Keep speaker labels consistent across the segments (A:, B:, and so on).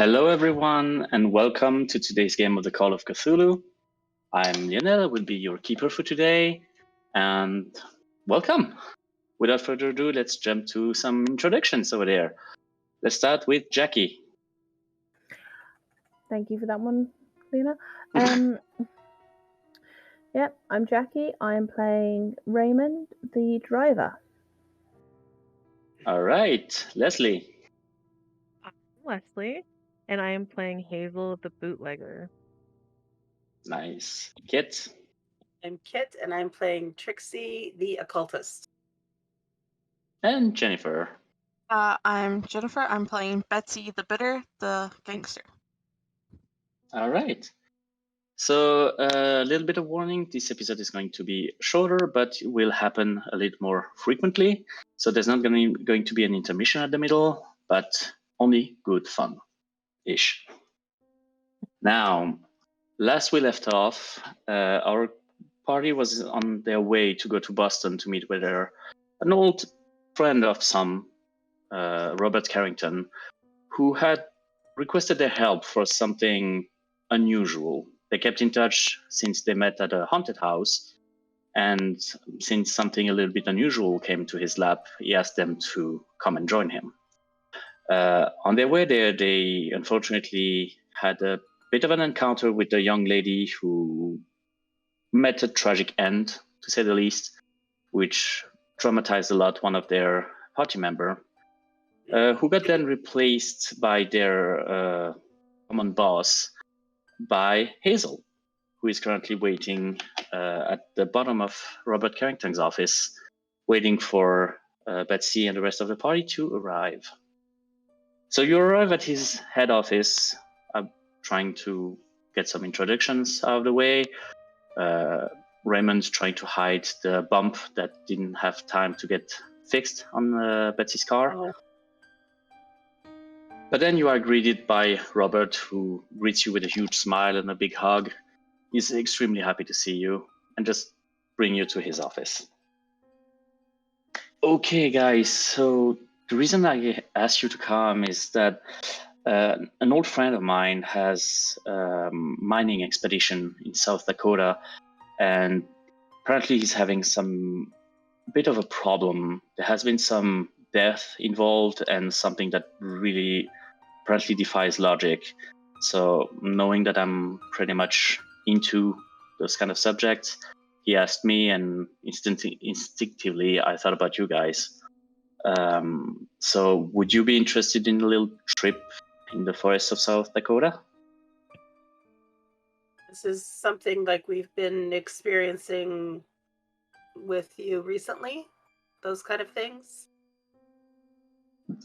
A: Hello everyone and welcome to today's game of the Call of Cthulhu. I'm Lionel, I will be your keeper for today, and welcome. Without further ado, let's jump to some introductions over there. Let's start with Jacqui.
B: Thank you for that one, Lena. Yep, I'm Jacqui. I'm playing Raymon, the driver.
A: All right, Leslie.
C: I'm Leslie, and I am playing Hazel, the bootlegger.
A: Nice. Kit.
D: I'm Kit, and I'm playing Trixie, the occultist.
A: And Jennifer.
E: I'm Jennifer. I'm playing Betsy, the bitter, the gangster.
A: All right. So a little bit of warning, this episode is going to be shorter, but will happen a little more frequently. So there's not going to be an intermission at the middle, but only good fun-ish. Now, last we left off, our party was on their way to go to Boston to meet with an old friend of some, Robert Carrington, who had requested their help for something unusual. They kept in touch since they met at a haunted house, and since something a little bit unusual came to his lap, he asked them to come and join him. On their way there, they unfortunately had a bit of an encounter with a young lady who met a tragic end, to say the least, which traumatized a lot one of their party member, who got then replaced by their common boss, by Hazel, who is currently waiting at the bottom of Robert Carrington's office, waiting for Betsy and the rest of the party to arrive. So you arrive at his head office, trying to get some introductions out of the way. Raymond's trying to hide the bump that didn't have time to get fixed on Betsy's car.
D: Oh.
A: But then you are greeted by Robert, who greets you with a huge smile and a big hug. He's extremely happy to see you and just bring you to his office. Okay, guys, so the reason I asked you to come is that an old friend of mine has a mining expedition in South Dakota, and apparently he's having some bit of a problem. There has been some death involved and something that really apparently defies logic. So knowing that I'm pretty much into those kind of subjects, he asked me, and instinctively I thought about you guys. So would you be interested in a little trip in the forests of South Dakota?
D: This is something like we've been experiencing with you recently? Those kind of things?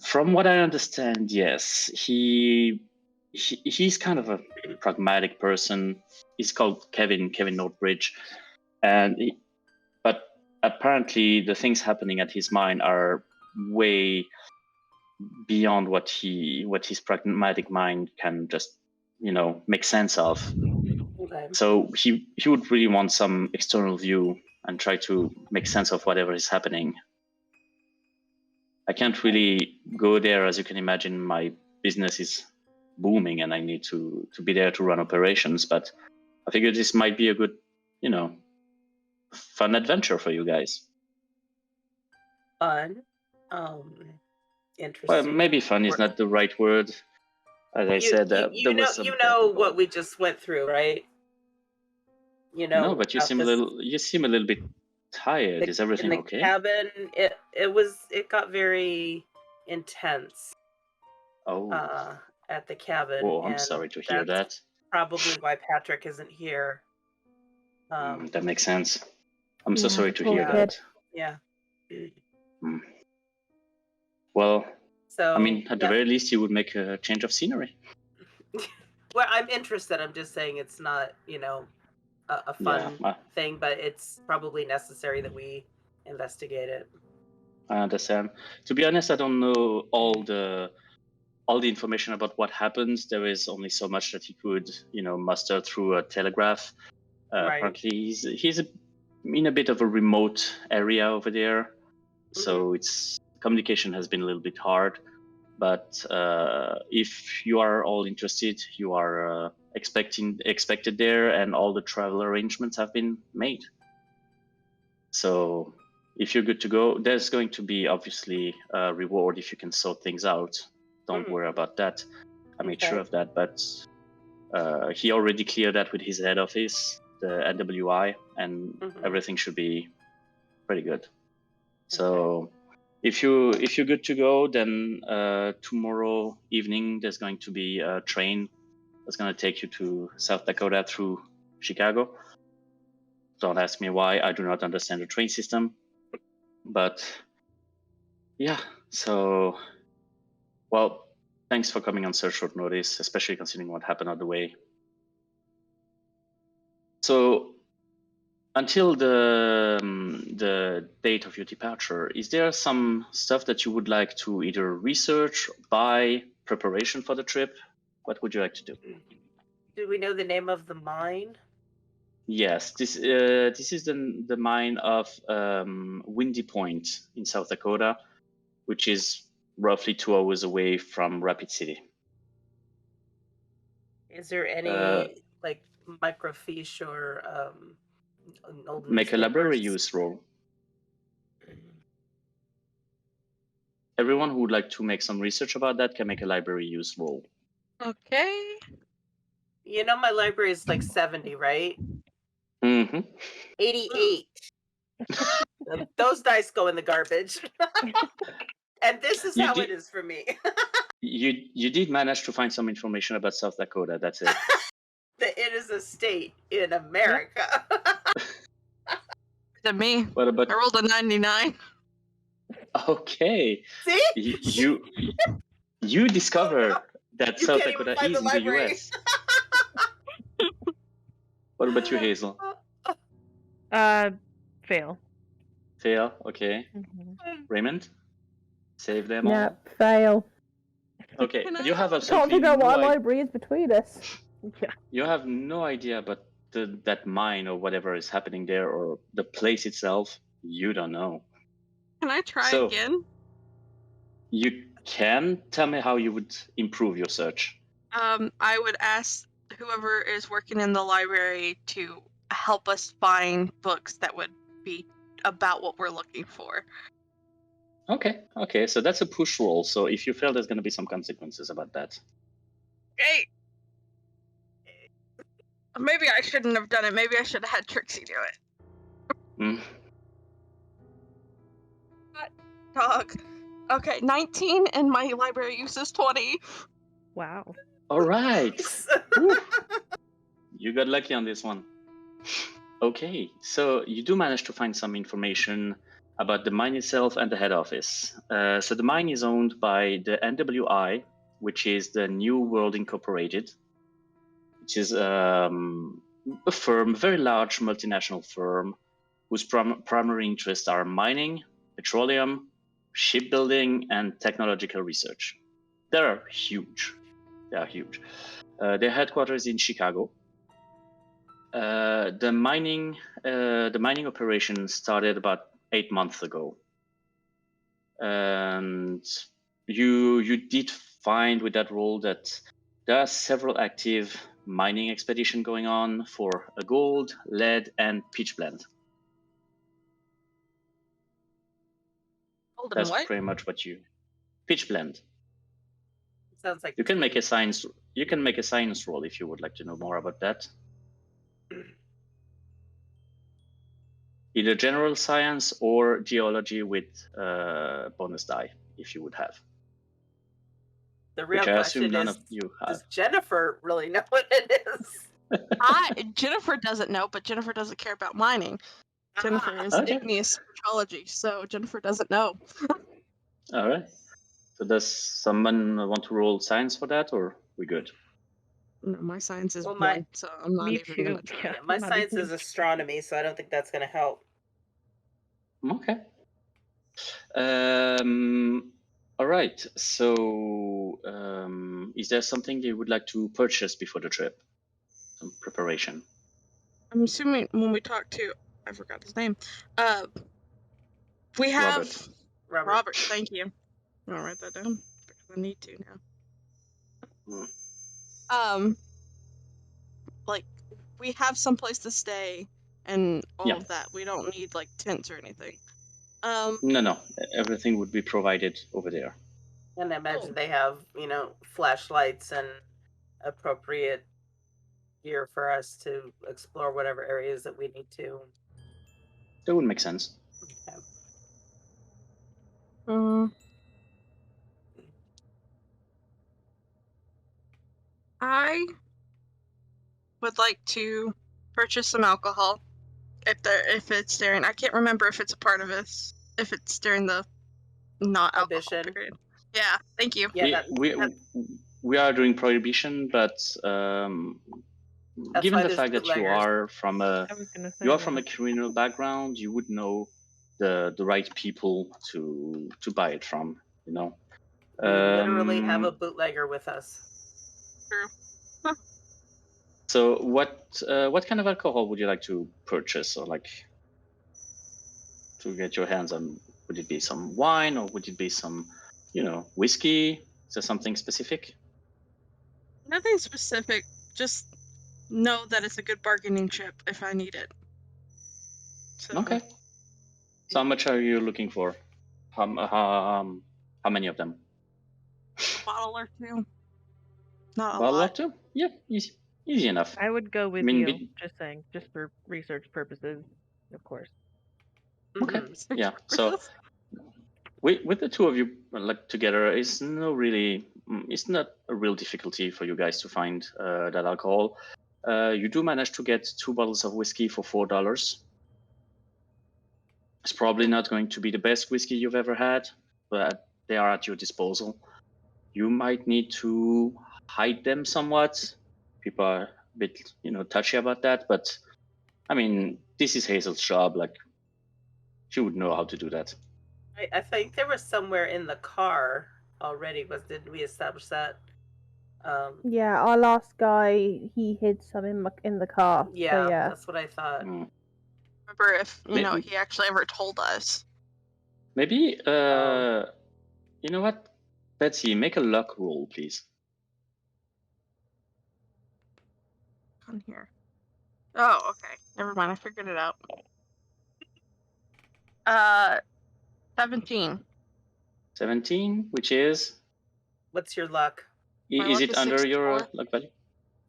A: From what I understand, yes. He's kind of a pragmatic person. He's called Kevin Northbridge, but apparently the things happening at his mine are way beyond what his pragmatic mind can just make sense of.
D: Okay.
A: So he would really want some external view and try to make sense of whatever is happening. I can't really go there, as you can imagine. My business is booming and I need to be there to run operations, but I figured this might be a good, fun adventure for you guys.
D: Fun. Interesting.
A: Well, maybe fun is not the right word. As I said,
D: you know what we just went through, right?
A: No, but you seem a little bit tired. Is everything
D: in the
A: okay?
D: Cabin, it got very intense.
A: Oh.
D: At the cabin.
A: Oh, I'm sorry to hear that.
D: Probably why Patrick isn't here.
A: That makes sense. I'm so sorry to hear
B: good.
A: that.
D: Yeah.
A: Well,
D: so
A: I mean, at the very least, you would make a change of scenery.
D: Well, I'm interested. I'm just saying it's not, a fun thing, but it's probably necessary that we investigate it.
A: I understand. To be honest, I don't know all the information about what happens. There is only so much that he could, muster through a telegraph.
D: Right.
A: Apparently, he's in a bit of a remote area over there, so communication has been a little bit hard. But if you are all interested, you are expected there, and all the travel arrangements have been made. So if you're good to go, there's going to be obviously a reward if you can sort things out. Don't worry about that. I made sure of that, but he already cleared that with his head office, the NWI, and everything should be pretty good. So if you're good to go, then tomorrow evening there's going to be a train that's going to take you to South Dakota through Chicago. Don't ask me why. I do not understand the train system, but yeah. So, well, thanks for coming on such short notice, especially considering what happened on the way. So, until the date of your departure, is there some stuff that you would like to either research, buy, preparation for the trip? What would you like to do?
D: Do we know the name of the mine?
A: Yes, this is the mine of Windy Point in South Dakota, which is roughly 2 hours away from Rapid City.
D: Is there any like microfiche or old
A: make a library
D: newspapers?
A: use roll? Everyone who would like to make some research about that can make a library use roll.
E: Okay.
D: You know my library is like 70, right? 88. Those dice go in the garbage. And this is how it is for me.
A: You did manage to find some information about South Dakota, that's it.
D: It is a state in America.
E: To me.
A: What about...
E: I rolled a 99.
A: Okay.
D: See?
A: You discovered that South Dakota is in the US. What about you, Hazel?
C: Fail.
A: Fail, okay. Raymond? Save them all?
B: Yep, fail.
A: Okay, you have
B: Can't
A: absolutely
B: figure out
A: no
B: what
A: idea.
B: library is between us.
C: Yeah.
A: You have no idea about that mine or whatever is happening there, or the place itself. You don't know.
E: Can I try
A: So,
E: again?
A: You can tell me how you would improve your search.
E: I would ask whoever is working in the library to help us find books that would be about what we're looking for.
A: Okay, so that's a push roll. So if you fail, there's going to be some consequences about that.
E: Great. Maybe I shouldn't have done it. Maybe I should have had Trixie do it. Dog. Okay, 19, and my library use is 20.
C: Wow.
A: All right. You got lucky on this one. Okay, so you do manage to find some information about the mine itself and the head office. So the mine is owned by the NWI, which is the New World Incorporated, which is a firm, very large multinational firm, whose primary interests are mining, petroleum, shipbuilding, and technological research. They're huge. Their headquarters is in Chicago. The mining operation started about 8 months ago, and you did find with that role that there are several active mining expeditions going on for a gold, lead, and pitch blend.
E: Gold and
A: That's
E: what?
A: pretty much what you pitch blend.
D: Sounds like
A: you can make a science. You can make a science roll if you would like to know more about that. Either general science or geology with bonus die, if you would have.
D: The real
A: Which I
D: question
A: assume none
D: is,
A: of you have.
D: does Jennifer really know what it is?
E: Jennifer doesn't know, but Jennifer doesn't care about mining. Jennifer is igneous petrology, so Jennifer doesn't know.
A: All right. So does someone want to roll science for that, or we good?
E: No, my science is 1, so I'm not even going to try.
D: Yeah, my science is astronomy, so I don't think that's going to help.
A: Okay. All right. So, is there something you would like to purchase before the trip? Some preparation.
E: I'm assuming when we talk to, I forgot his name. We have
D: Robert.
E: Thank you. I'll write that down because I need to now. Like, we have someplace to stay and all of that. We don't need like tents or anything.
A: No. Everything would be provided over there.
D: And I imagine they have, flashlights and appropriate gear for us to explore whatever areas that we need to.
A: That would make sense.
E: Okay. I would like to purchase some alcohol if it's during. I can't remember if it's a part of this. If it's during the not alcohol period. Yeah, thank you.
D: Yeah,
A: we are doing prohibition, but given the fact that you are from a criminal background, you would know the right people to buy it from.
D: We literally have a bootlegger with us.
E: True.
A: So what kind of alcohol would you like to purchase, or like to get your hands on? Would it be some wine, or would it be some, whiskey? Is there something specific?
E: Nothing specific. Just know that it's a good bargaining chip if I need it. So,
A: okay. So how much are you looking for? How many of them?
E: A bottle or two. Not a
A: bottle
E: lot.
A: Or two? Yeah, easy enough.
C: I would go with you. Just saying, just for research purposes, of course.
A: Okay. Yeah. So with the two of you together, it's not a real difficulty for you guys to find that alcohol. You do manage to get 2 bottles of whiskey for $4. It's probably not going to be the best whiskey you've ever had, but they are at your disposal. You might need to hide them somewhat. People are a bit, touchy about that, but I mean, this is Hazel's job. Like, she would know how to do that.
D: I think there was somewhere in the car already. Did we establish that?
B: Yeah, our last guy, he hid some in the car.
D: Yeah,
B: so yeah,
D: that's what I thought.
E: Remember if he actually ever told us.
A: Maybe you know what, Betsy, make a luck roll, please.
E: On here. Oh, okay. Never mind. I figured it out. 17.
A: 17, which is?
D: What's your luck?
A: Is it under 64? Your luck value?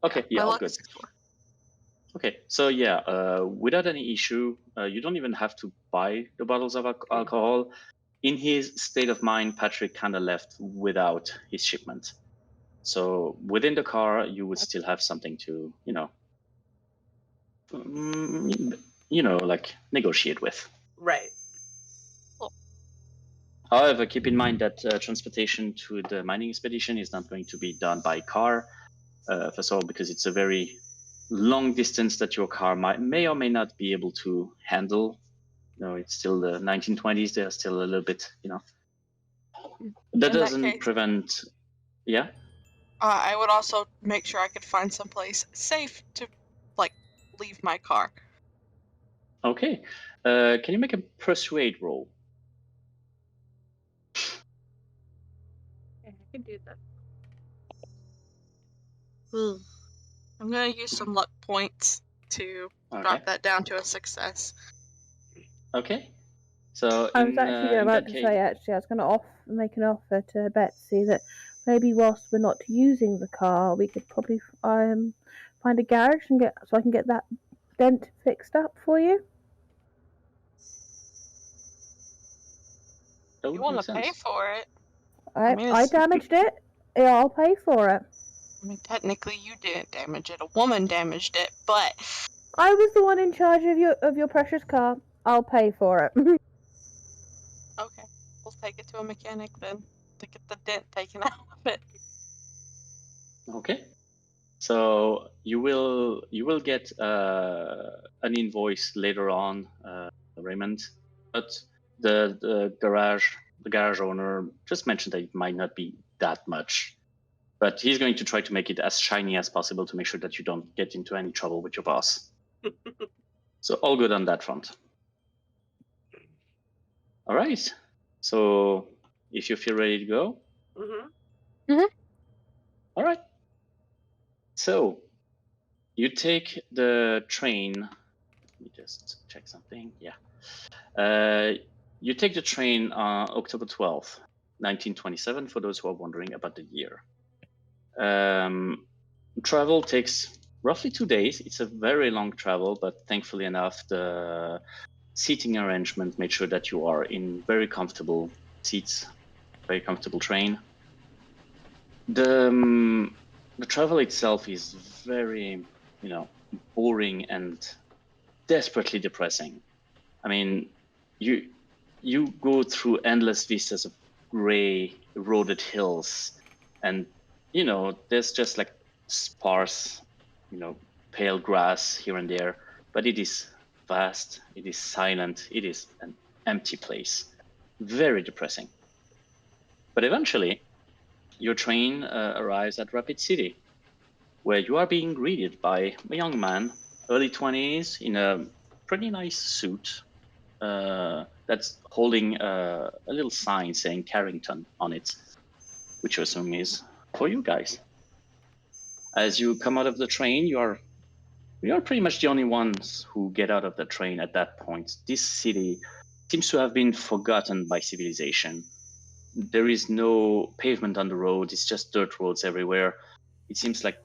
A: Okay, yeah, all good. 64. Okay, so yeah, without any issue, you don't even have to buy the bottles of alcohol. In his state of mind, Patrick kind of left without his shipment. So within the car, you would still have something to, like negotiate with.
D: Right.
A: However, keep in mind that transportation to the mining expedition is not going to be done by car. First of all, because it's a very long distance that your car may or may not be able to handle. It's still the 1920s. They're still a little bit, That doesn't prevent. Yeah.
E: I would also make sure I could find someplace safe to, leave my car.
A: Okay. Can you make a persuade roll?
C: I can do that.
E: I'm going to use some luck points to drop that down to a success.
A: Okay. So
B: I was actually about to say, I was going to make an offer to Betsy that maybe whilst we're not using the car, we could probably find a garage so I can get that dent fixed up for you.
E: You want to pay for it?
B: I damaged it. Yeah, I'll pay for it.
E: I mean, technically, you didn't damage it. A woman damaged it, but
B: I was the one in charge of your precious car. I'll pay for it.
E: Okay, we'll take it to a mechanic then to get the dent taken out of it.
A: Okay. So you will get an invoice later on, Raymond, but the garage owner just mentioned that it might not be that much, but he's going to try to make it as shiny as possible to make sure that you don't get into any trouble with your boss. So all good on that front. All right. So if you feel ready to go,
E: Mhm.
A: All right. So you take the train. Let me just check something. Yeah. You take the train on October 12th, 1927, for those who are wondering about the year. Travel takes roughly 2 days. It's a very long travel, but thankfully enough, the seating arrangement made sure that you are in very comfortable seats, very comfortable train. The travel itself is very, boring and desperately depressing. I mean, you go through endless vistas of gray, eroded hills, and there's just like sparse, pale grass here and there, but it is vast, it is silent, it is an empty place. Very depressing. But eventually, your train arrives at Rapid City, where you are being greeted by a young man, early 20s, in a pretty nice suit, that's holding a little sign saying Carrington on it, which I assume is for you guys. As you come out of the train, you are pretty much the only ones who get out of the train at that point. This city seems to have been forgotten by civilization. There is no pavement on the road, it's just dirt roads everywhere. It seems like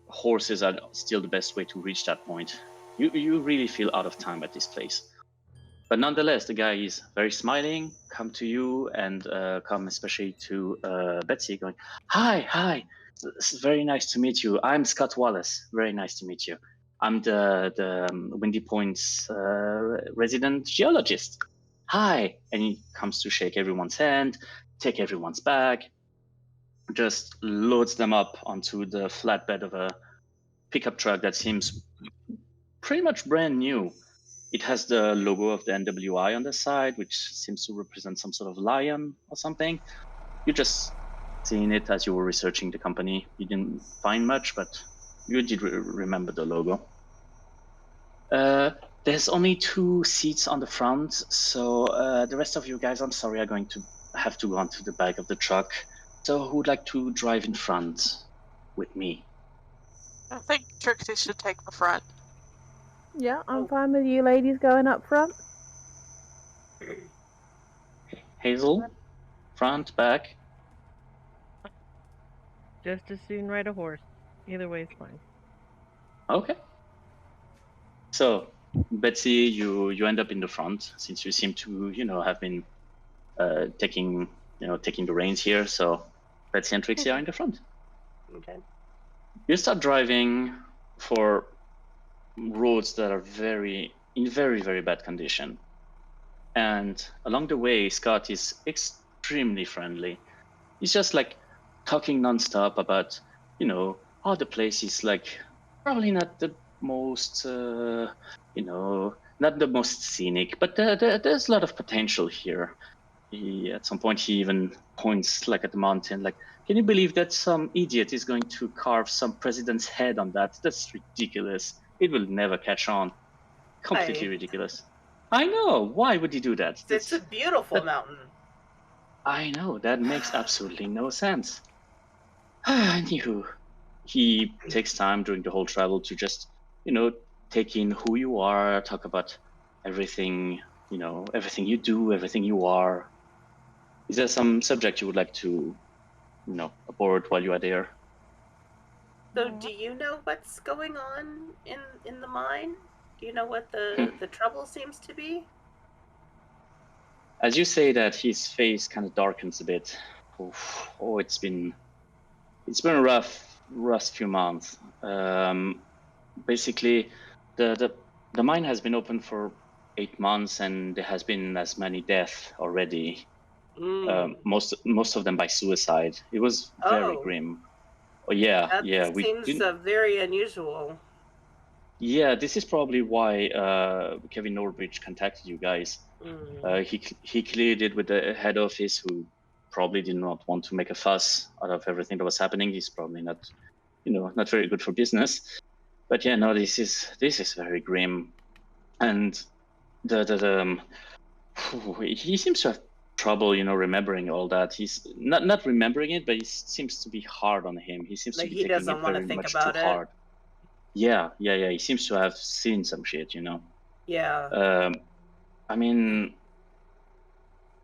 A: horses are still the best way to reach that point. You really feel out of time at this place. But nonetheless, the guy is very smiling, come to you, and come especially to Betsy, going, Hi, it's very nice to meet you. I'm Scott Wallace, very nice to meet you. I'm the Windy Point's resident geologist. Hi, and he comes to shake everyone's hand, take everyone's bag, just loads them up onto the flatbed of a pickup truck that seems pretty much brand new. It has the logo of the NWI on the side, which seems to represent some sort of lion or something. You just seen it as you were researching the company. You didn't find much, but you did remember the logo. There's only 2 seats on the front, so the rest of you guys, I'm sorry, are going to have to go onto the back of the truck. So who would like to drive in front with me?
E: I think Trixie should take the front.
B: Yeah, I'm fine with you ladies going up front.
A: Hazel, front, back?
C: Just as soon ride a horse. Either way is fine.
A: Okay. So, Betsy, you end up in the front since you seem to, have been taking the reins here. So, Betsy and Trixie are in the front.
D: Okay.
A: You start driving for roads that are in very, very bad condition. And along the way, Scott is extremely friendly. He's just like talking nonstop about, how the place is like probably not the most, not the most scenic, but there's a lot of potential here. At some point, he even points like at the mountain, like, can you believe that some idiot is going to carve some president's head on that? That's ridiculous. It will never catch on. Completely ridiculous. I know. Why would he do that?
D: It's a beautiful mountain.
A: I know. That makes absolutely no sense. Anywho, he takes time during the whole travel to just, take in who you are, talk about everything, everything you do, everything you are. Is there some subject you would like to, abort while you are there?
D: So do you know what's going on in the mine? Do you know what the trouble seems to be?
A: As you say that, his face kind of darkens a bit. Oh, it's been a rough few months. Basically, the mine has been open for 8 months, and there has been as many deaths already. Most of them by suicide. It was very grim. Oh yeah,
D: that seems very unusual.
A: Yeah, this is probably why Kevin Norbridge contacted you guys. He cleared it with the head office, who probably did not want to make a fuss out of everything that was happening. He's probably not, not very good for business. But yeah, no, this is very grim, and he seems to have trouble, remembering all that. He's not remembering it, but it seems to be hard on him. He seems to be taking it very much too hard. Yeah. He seems to have seen some shit,
D: Yeah.
A: I mean,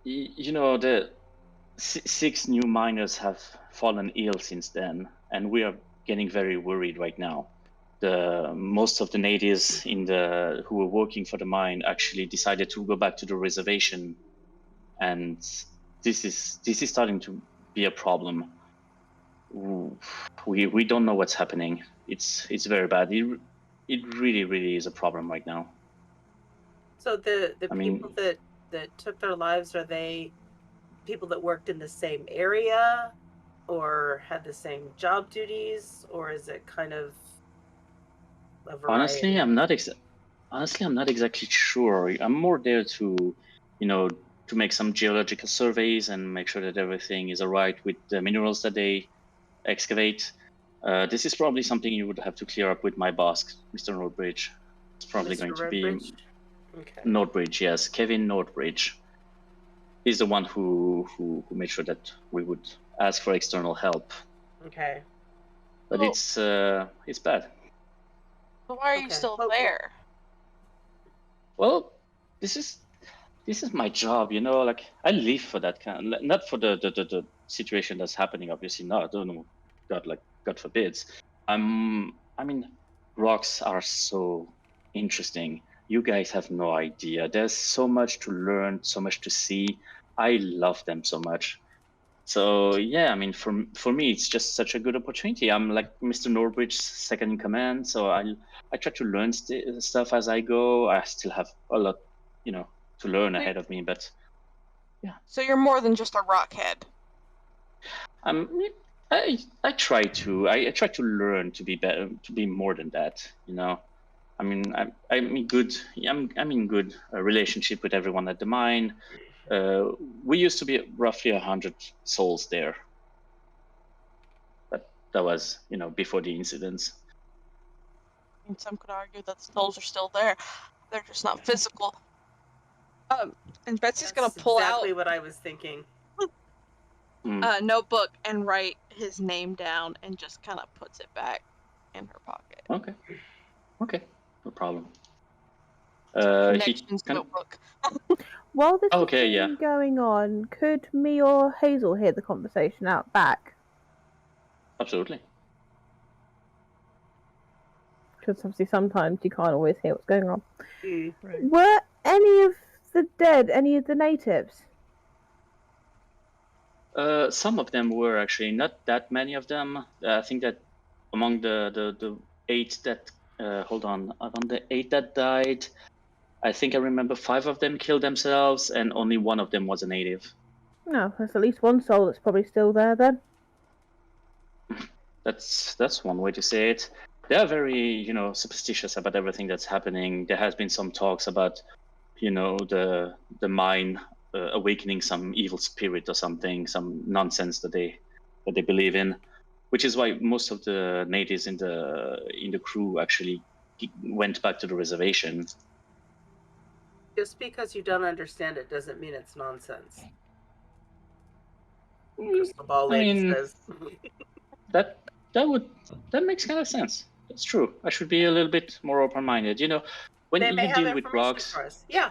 A: the 6 new miners have fallen ill since then, and we are getting very worried right now. Most of the natives who were working for the mine actually decided to go back to the reservation, and this is starting to be a problem. We don't know what's happening. It's very bad. It really is a problem right now.
D: So the people that took their lives, are they people that worked in the same area or had the same job duties, or is it kind of a variety?
A: Honestly, I'm not exactly sure. I'm more there to make some geological surveys and make sure that everything is all right with the minerals that they excavate. This is probably something you would have to clear up with my boss, Mr. Nordbridge. It's probably going to be
D: okay.
A: Nordbridge, yes, Kevin Nordbridge. He's the one who made sure that we would ask for external help.
D: Okay.
A: But it's bad.
E: But why are you still there?
A: Well, this is my job, like I live for that kind, not for the situation that's happening, obviously not. I don't know, God forbids. I mean, rocks are so interesting. You guys have no idea. There's so much to learn, so much to see. I love them so much. So yeah, I mean, for me, it's just such a good opportunity. I'm like Mr. Nordbridge's second in command, so I try to learn stuff as I go. I still have a lot, to learn ahead of me, but yeah.
E: So you're more than just a rockhead.
A: I try to. I try to learn to be better, to be more than that. I mean, I'm in good relationship with everyone at the mine. We used to be roughly 100 souls there, but that was before the incidents.
E: And some could argue that the souls are still there. They're just not physical. And Betsy's gonna pull
D: exactly what I was thinking.
E: A notebook and write his name down and just kind of puts it back in her pocket.
A: Okay, no problem.
E: Connections notebook.
B: While this is going on, could me or Hazel hear the conversation out back?
A: Absolutely.
B: Because obviously sometimes you can't always hear what's going on.
C: Right.
B: Were any of the dead any of the natives?
A: Some of them were actually, not that many of them. I think that among the 8 that among the 8 that died, I think I remember 5 of them killed themselves, and only 1 of them was a native.
B: No, there's at least one soul that's probably still there then.
A: That's one way to say it. They are very, superstitious about everything that's happening. There has been some talks about, the mine awakening some evil spirit or something, some nonsense that they believe in, which is why most of the natives in the crew actually went back to the reservation.
D: Just because you don't understand it doesn't mean it's nonsense. Crystal ball lady says.
A: that makes kind of sense. That's true. I should be a little bit more open-minded. When you deal with rocks,
D: yeah,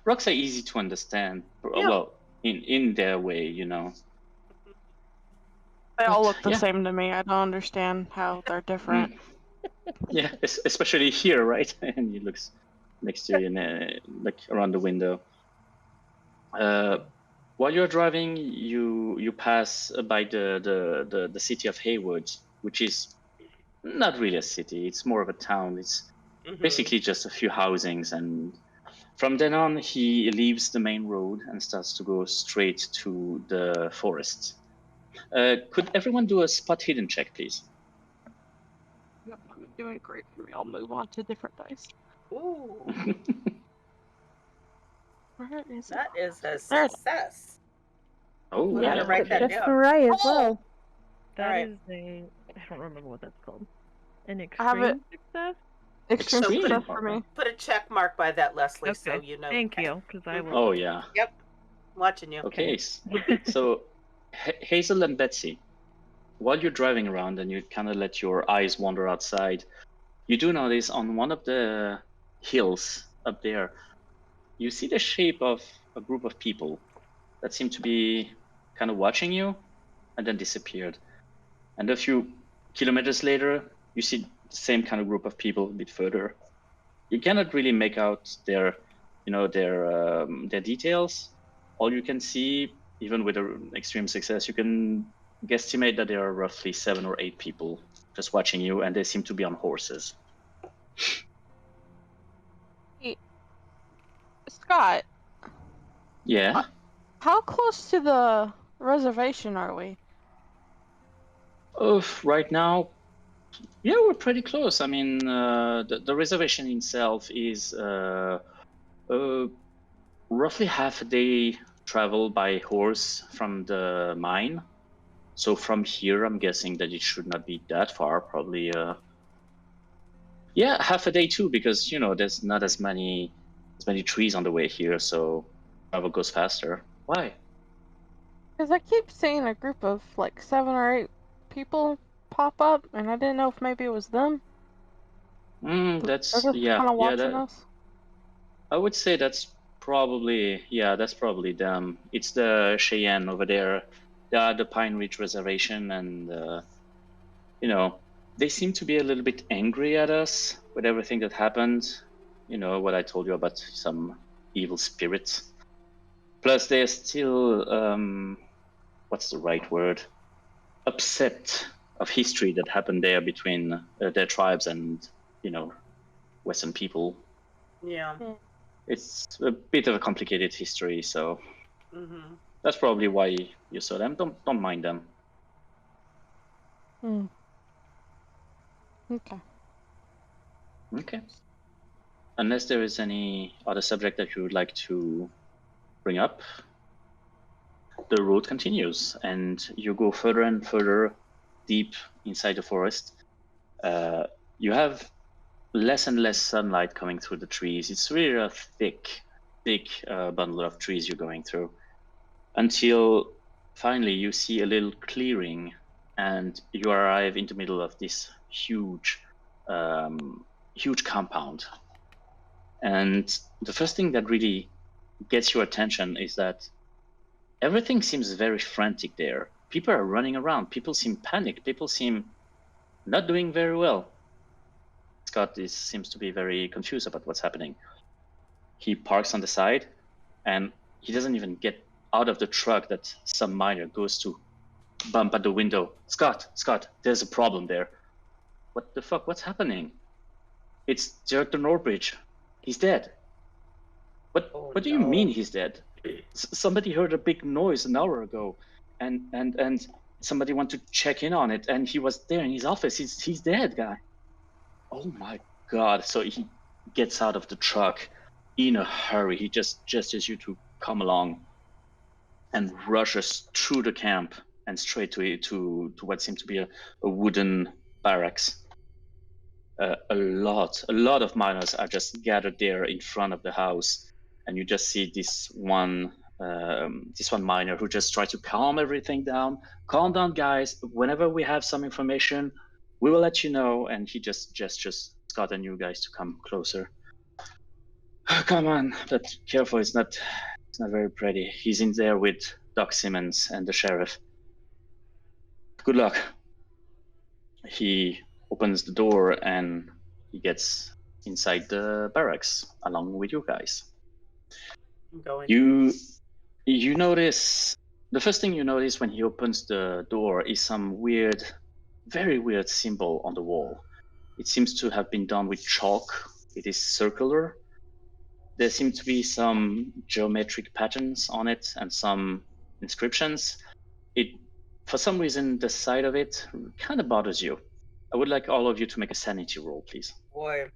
A: rocks are easy to understand. Yeah. Well, in their way,
E: They all look the same to me. I don't understand how they're different.
A: Yeah, especially here, right? And he looks next to you, like around the window. While you're driving, you pass by the city of Haywood, which is not really a city. It's more of a town. It's basically just a few housings, and from then on, he leaves the main road and starts to go straight to the forest. Could everyone do a spot hidden check, please?
E: Yep, I'm doing great for me. I'll move on to different dice.
D: Ooh.
E: Where is
D: that? Is a success.
A: Oh,
B: yeah.
D: To write that
B: just
D: down.
B: for Ray as well.
C: That is a... I don't remember what that's called. An extreme success?
E: Extreme success for me.
D: Put a check mark by that, Leslie,
C: okay.
D: so you know.
C: Thank you, because I will...
A: Oh, yeah.
D: Yep. Watching you.
A: Okay. So, Hazel and Betsy, while you're driving around and you kind of let your eyes wander outside, you do notice on one of the hills up there, you see the shape of a group of people that seem to be kind of watching you and then disappeared. And a few kilometers later, you see the same kind of group of people a bit further. You cannot really make out their details. All you can see, even with extreme success, you can guesstimate that there are roughly 7 or 8 people just watching you, and they seem to be on horses.
E: Hey, Scott.
A: Yeah?
E: How close to the reservation are we?
A: Right now, yeah, we're pretty close. I mean, the reservation itself is roughly half a day travel by horse from the mine. So from here, I'm guessing that it should not be that far. Probably, yeah, half a day too, because there's not as many trees on the way here, so travel goes faster. Why?
E: Because I keep seeing a group of like 7 or 8 people pop up, and I didn't know if maybe it was them.
A: That's
E: They're just kind of watching us.
A: I would say that's probably them. It's the Cheyenne over there. They are the Pine Ridge Reservation, and they seem to be a little bit angry at us with everything that happened. You know what I told you about some evil spirits. Plus, they're still what's the right word? Upset of history that happened there between their tribes and Western people.
D: Yeah.
A: It's a bit of a complicated history, so that's probably why you saw them. Don't mind them. Okay. Unless there is any other subject that you would like to bring up, the road continues, and you go further and further deep inside the forest. You have less and less sunlight coming through the trees. It's really a thick bundle of trees you're going through, until finally you see a little clearing, and you arrive in the middle of this huge compound. And the first thing that really gets your attention is that everything seems very frantic there. People are running around. People seem panicked. People seem not doing very well. Scott seems to be very confused about what's happening. He parks on the side, and he doesn't even get out of the truck that some miner goes to bump at the window. Scott, there's a problem there. What the fuck? What's happening? It's Dirk the Norbridge. He's dead. What do you mean he's dead? Somebody heard a big noise an hour ago, and somebody went to check in on it, and he was there in his office. He's dead, guy. Oh my God. So he gets out of the truck in a hurry. He just gestures you to come along and rushes through the camp and straight to what seemed to be a wooden barracks. A lot of miners are just gathered there in front of the house, and you just see this one miner who just tries to calm everything down. Calm down, guys. Whenever we have some information, we will let you know. And he just gestures Scott and you guys to come closer. Come on, but careful. It's not very pretty. He's in there with Doc Simmons and the sheriff. Good luck. He opens the door and he gets inside the barracks along with you guys.
D: I'm going.
A: You notice, the first thing you notice when he opens the door is some weird, very weird symbol on the wall. It seems to have been done with chalk. It is circular. There seem to be some geometric patterns on it and some inscriptions. For some reason, the sight of it kind of bothers you. I would like all of you to make a sanity roll, please.
D: Boy.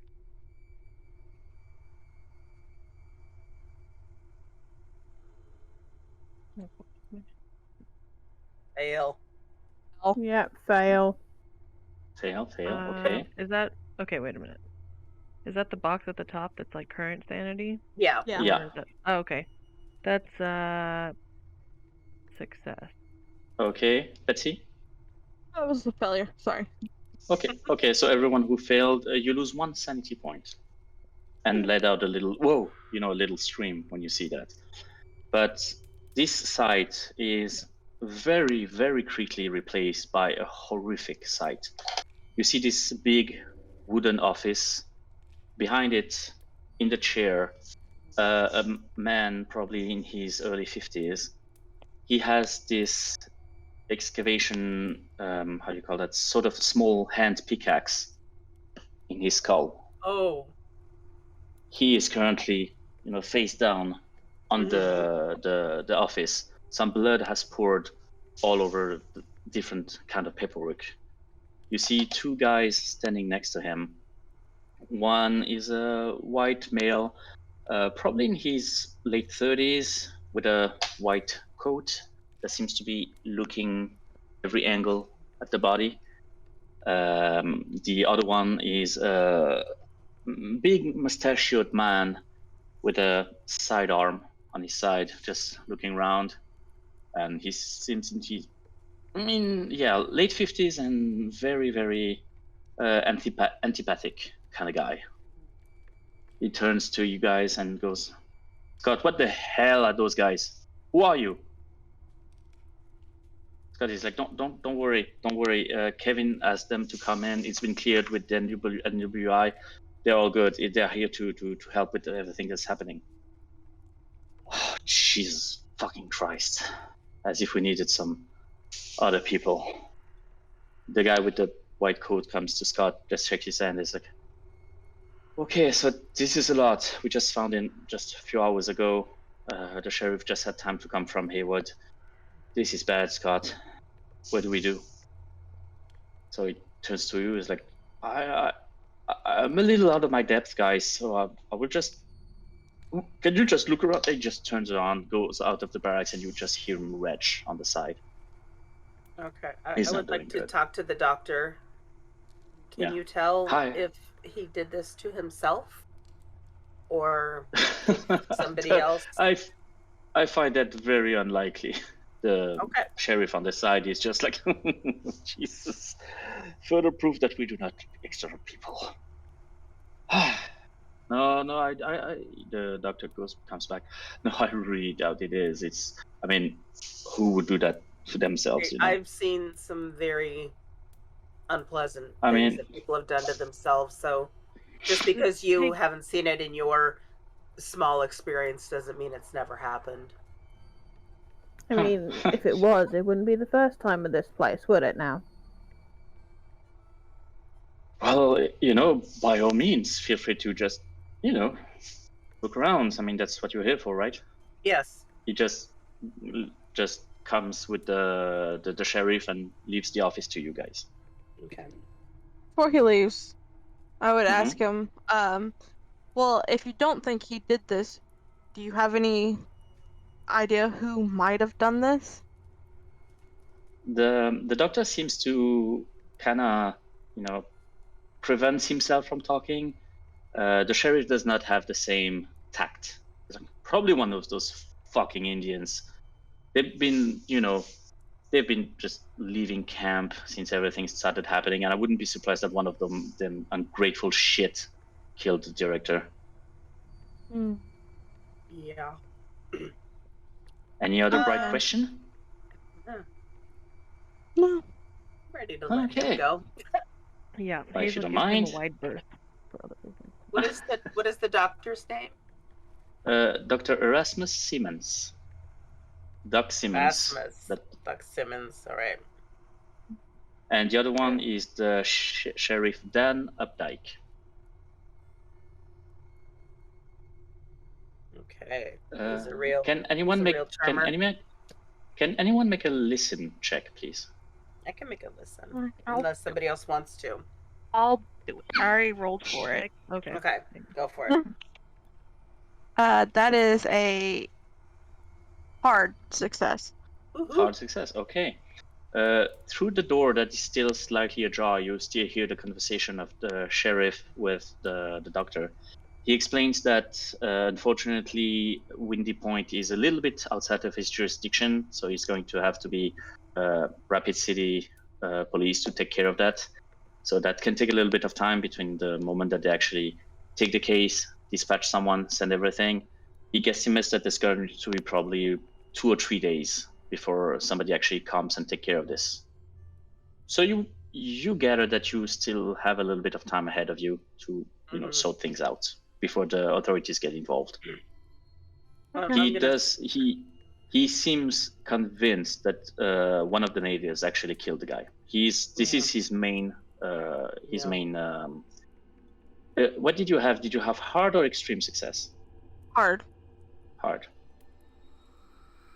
D: Fail.
B: Yeah, fail.
A: Fail, okay.
C: Is that... Okay, wait a minute. Is that the box at the top that's like current sanity?
D: Yeah.
A: Yeah.
C: Oh, okay. That's success.
A: Okay, Betsy?
E: That was a failure. Sorry.
A: Okay, so everyone who failed, you lose 1 sanity point. And let out a little, whoa, a little scream when you see that. But this site is very, very quickly replaced by a horrific sight. You see this big wooden office. Behind it, in the chair, a man probably in his early 50s. He has this excavation, how do you call that, sort of small hand pickaxe in his skull.
D: Oh.
A: He is currently, face down on the office. Some blood has poured all over the different kind of paperwork. You see 2 guys standing next to him. One is a white male, probably in his late 30s, with a white coat that seems to be looking every angle at the body. The other one is a big mustachioed man with a sidearm on his side, just looking around. And he seems late 50s and very, very antipathic kind of guy. He turns to you guys and goes, Scott, what the hell are those guys? Who are you? Scott is like, don't worry. Kevin asked them to come in. It's been cleared with the NWI. They're all good. They're here to help with everything that's happening. Oh, Jesus fucking Christ. As if we needed some other people. The guy with the white coat comes to Scott, just shakes his hand. He's like, okay, so this is a lot. We just found in just a few hours ago. The sheriff just had time to come from Haywood. This is bad, Scott. What do we do? So he turns to you. He's like, I'm a little out of my depth, guys. So I will just. Can you just look around? He just turns around, goes out of the barracks, and you just hear him retch on the side.
D: Okay, I would like to talk to the doctor. Can you tell if he did this to himself or somebody else?
A: I find that very unlikely. The sheriff on the side is just like, Jesus, further proof that we do not extort people. No, the doctor comes back. No, I really doubt it is. Who would do that to themselves?
D: I've seen some very unpleasant things that people have done to themselves. So just because you haven't seen it in your small experience doesn't mean it's never happened.
B: I mean, if it was, it wouldn't be the first time in this place, would it now?
A: Well, by all means, feel free to just, look around. That's what you're here for, right?
D: Yes.
A: He just comes with the sheriff and leaves the office to you guys.
D: Okay.
E: Before he leaves, I would ask him, well, if you don't think he did this, do you have any idea who might have done this?
A: The doctor seems to kind of, prevent himself from talking. The sheriff does not have the same tact. Probably one of those fucking Indians. They've been just leaving camp since everything started happening, and I wouldn't be surprised that one of them ungrateful shit killed the director.
D: Yeah.
A: Any other bright question?
E: No.
D: Ready to let him go.
C: Yeah,
A: if you don't
C: gives
A: mind.
C: him a wide berth for other reasons.
D: What is the doctor's name?
A: Dr. Erasmus Simmons. Doc Simmons.
D: Doc Simmons, all right.
A: And the other one is the Sheriff Dan Updike.
D: Okay. He's a real.
A: Can anyone make a listen check, please?
D: I can make a listen, unless somebody else wants to.
C: I'll do it. I already rolled for it. Okay.
D: Okay, go for it.
E: That is a hard success.
A: Hard success, okay. Through the door that is still slightly ajar, you still hear the conversation of the sheriff with the doctor. He explains that unfortunately Windy Point is a little bit outside of his jurisdiction, so he's going to have to be Rapid City police to take care of that. So that can take a little bit of time between the moment that they actually take the case, dispatch someone, send everything. He guesstimates that there's going to be probably 2 or 3 days before somebody actually comes and take care of this. So you gather that you still have a little bit of time ahead of you to sort things out before the authorities get involved. He seems convinced that one of the natives actually killed the guy. This is his main what did you have? Did you have hard or extreme success?
E: Hard.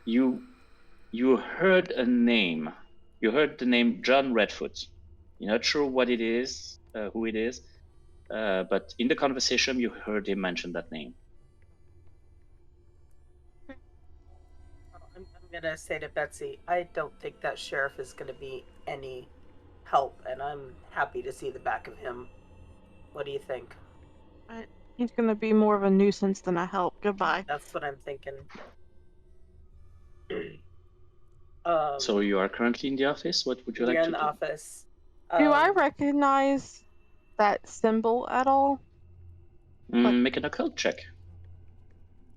A: You heard a name. You heard the name John Redfoot. You're not sure what it is, who it is, but in the conversation you heard him mention that name.
D: I'm gonna say to Betsy, I don't think that sheriff is gonna be any help, and I'm happy to see the back of him. What do you think?
E: He's gonna be more of a nuisance than a help. Goodbye.
D: That's what I'm thinking.
A: So you are currently in the office? What would you like to do?
D: You're in the office.
E: Do I recognize that symbol at all?
A: Make an occult check.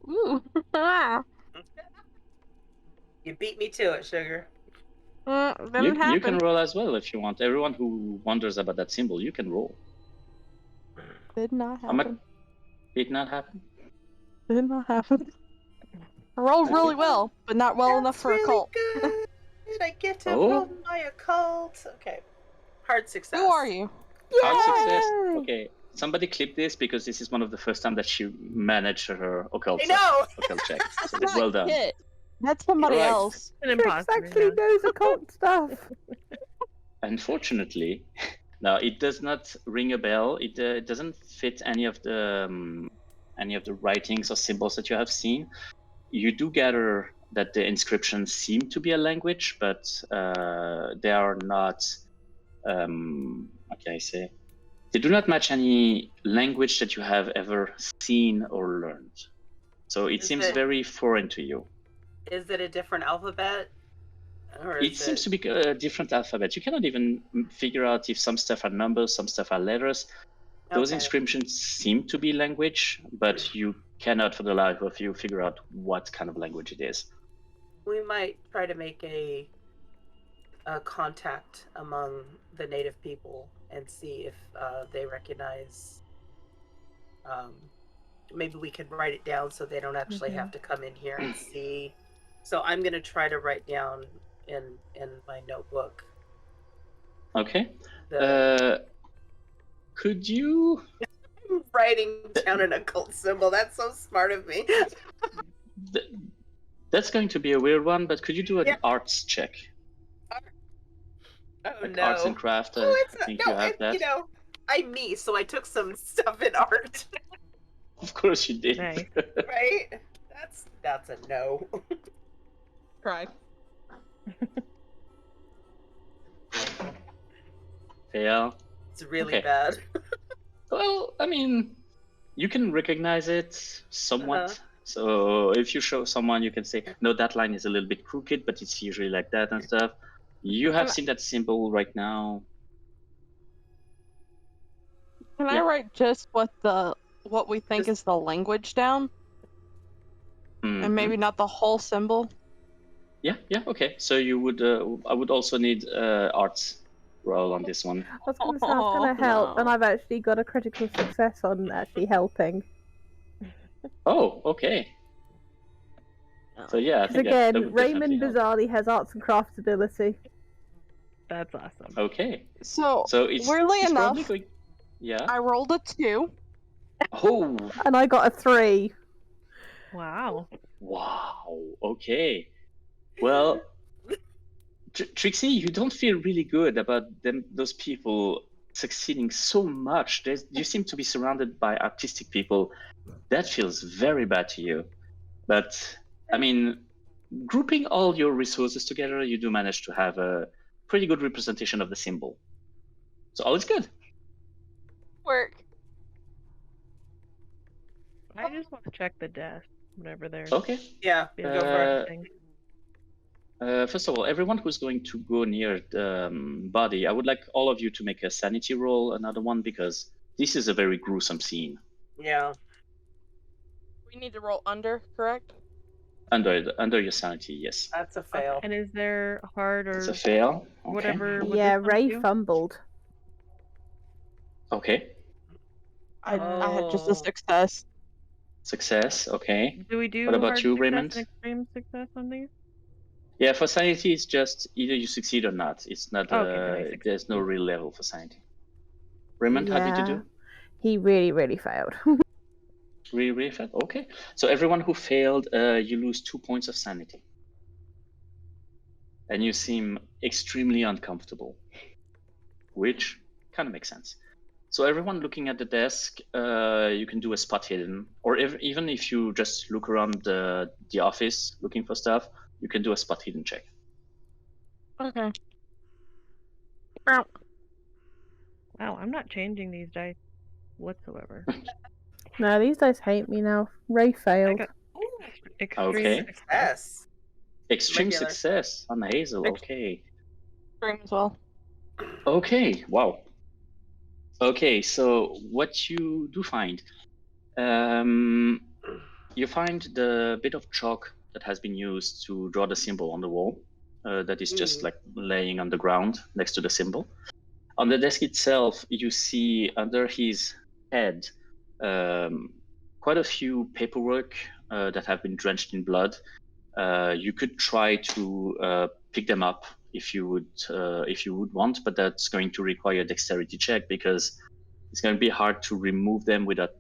E: Ooh.
D: You beat me to it, sugar.
A: You can roll as well if you want. Everyone who wonders about that symbol, you can roll.
E: Did not happen.
A: Did not happen?
E: Did not happen. I rolled really well, but not well enough for
D: really
E: occult.
D: Good. I get to roll my occult. Okay. Hard success.
E: Who are you?
A: Hard success. Okay. Somebody clip this because this is one of the first time that she managed her occult check. So well done.
E: That's somebody else.
C: An imposter.
B: Actually knows occult stuff.
A: Unfortunately, no, it does not ring a bell. It doesn't fit any of the writings or symbols that you have seen. You do gather that the inscriptions seem to be a language, but they are not. What can I say? They do not match any language that you have ever seen or learned. So it seems very foreign to you.
D: Is it a different alphabet? Or
A: it seems to be a different alphabet. You cannot even figure out if some stuff are numbers, some stuff are letters. Those inscriptions seem to be language, but you cannot for the life of you figure out what kind of language it is.
D: We might try to make a contact among the native people and see if they recognize. Maybe we could write it down so they don't actually have to come in here and see. So I'm going to try to write down in my notebook.
A: Okay. Could you...
D: writing down an occult symbol. That's so smart of me.
A: That's going to be a weird one, but could you do an arts check?
D: Oh,
A: no. Arts and craft, I think you have that.
D: You know, I'm me, so I took some stuff in art.
A: Of course you did.
C: Nice.
D: Right? That's a no.
E: Cry.
A: Fail.
D: It's really bad.
A: Well, I mean, you can recognize it somewhat. So if you show someone, you can say, no, that line is a little bit crooked, but it's usually like that and stuff. You have seen that symbol right now.
E: Can I write just what we think is the language down? And maybe not the whole symbol?
A: Yeah, okay. So you would, I would also need arts roll on this one.
B: I was going to say I was going to help, and I've actually got a critical success on actually helping.
A: Oh, okay. So yeah, I think
B: again, Raymond bizarrely has arts and crafts ability.
C: That's awesome.
A: Okay.
E: So
A: it's
E: weirdly enough,
A: yeah.
E: I rolled a 2.
A: Oh.
B: And I got a 3.
C: Wow.
A: Okay. Well, Trixie, you don't feel really good about those people succeeding so much. You seem to be surrounded by artistic people. That feels very bad to you. But, I mean, grouping all your resources together, you do manage to have a pretty good representation of the symbol. So all is good.
E: Work.
C: I just want to check the desk, whatever they're.
A: Okay.
D: Yeah,
C: been
D: go for it.
C: thing.
A: First of all, everyone who's going to go near the body, I would like all of you to make a sanity roll, another one, because this is a very gruesome scene.
D: Yeah.
E: We need to roll under, correct?
A: Under your sanity, yes.
D: That's a fail.
C: And is there hard or
A: It's a fail. Okay.
C: whatever? what
B: Yeah,
C: this one
B: Ray
C: do?
B: fumbled.
A: Okay.
E: I had just a success.
A: Success. Okay.
C: Do we do
A: What about
C: hard
A: you,
C: success
A: Raymond?
C: and extreme success on these?
A: Yeah, for sanity, it's just either you succeed or not. It's not.
C: Okay, then I succeed.
A: There's no real level for sanity. Raymond, how did you do?
B: He really, really failed.
A: Really failed. Okay. So everyone who failed, you lose 2 points of sanity, and you seem extremely uncomfortable, which kind of makes sense. So everyone looking at the desk, you can do a spot hidden, or even if you just look around the office looking for stuff, you can do a spot hidden check.
E: Okay.
C: Wow, I'm not changing these dice whatsoever.
B: No, these guys hate me now. Ray
C: I
B: failed.
C: got extreme
A: Okay.
C: success.
D: Yes.
A: Extreme
D: Regular.
A: success on Hazel. Okay.
E: Green as well.
A: Okay. Wow. Okay. So what you do find, you find the bit of chalk that has been used to draw the symbol on the wall. That is just like laying on the ground next to the symbol. On the desk itself, you see under his head quite a few paperwork that have been drenched in blood. You could try to pick them up if you would want, but that's going to require a dexterity check because it's going to be hard to remove them without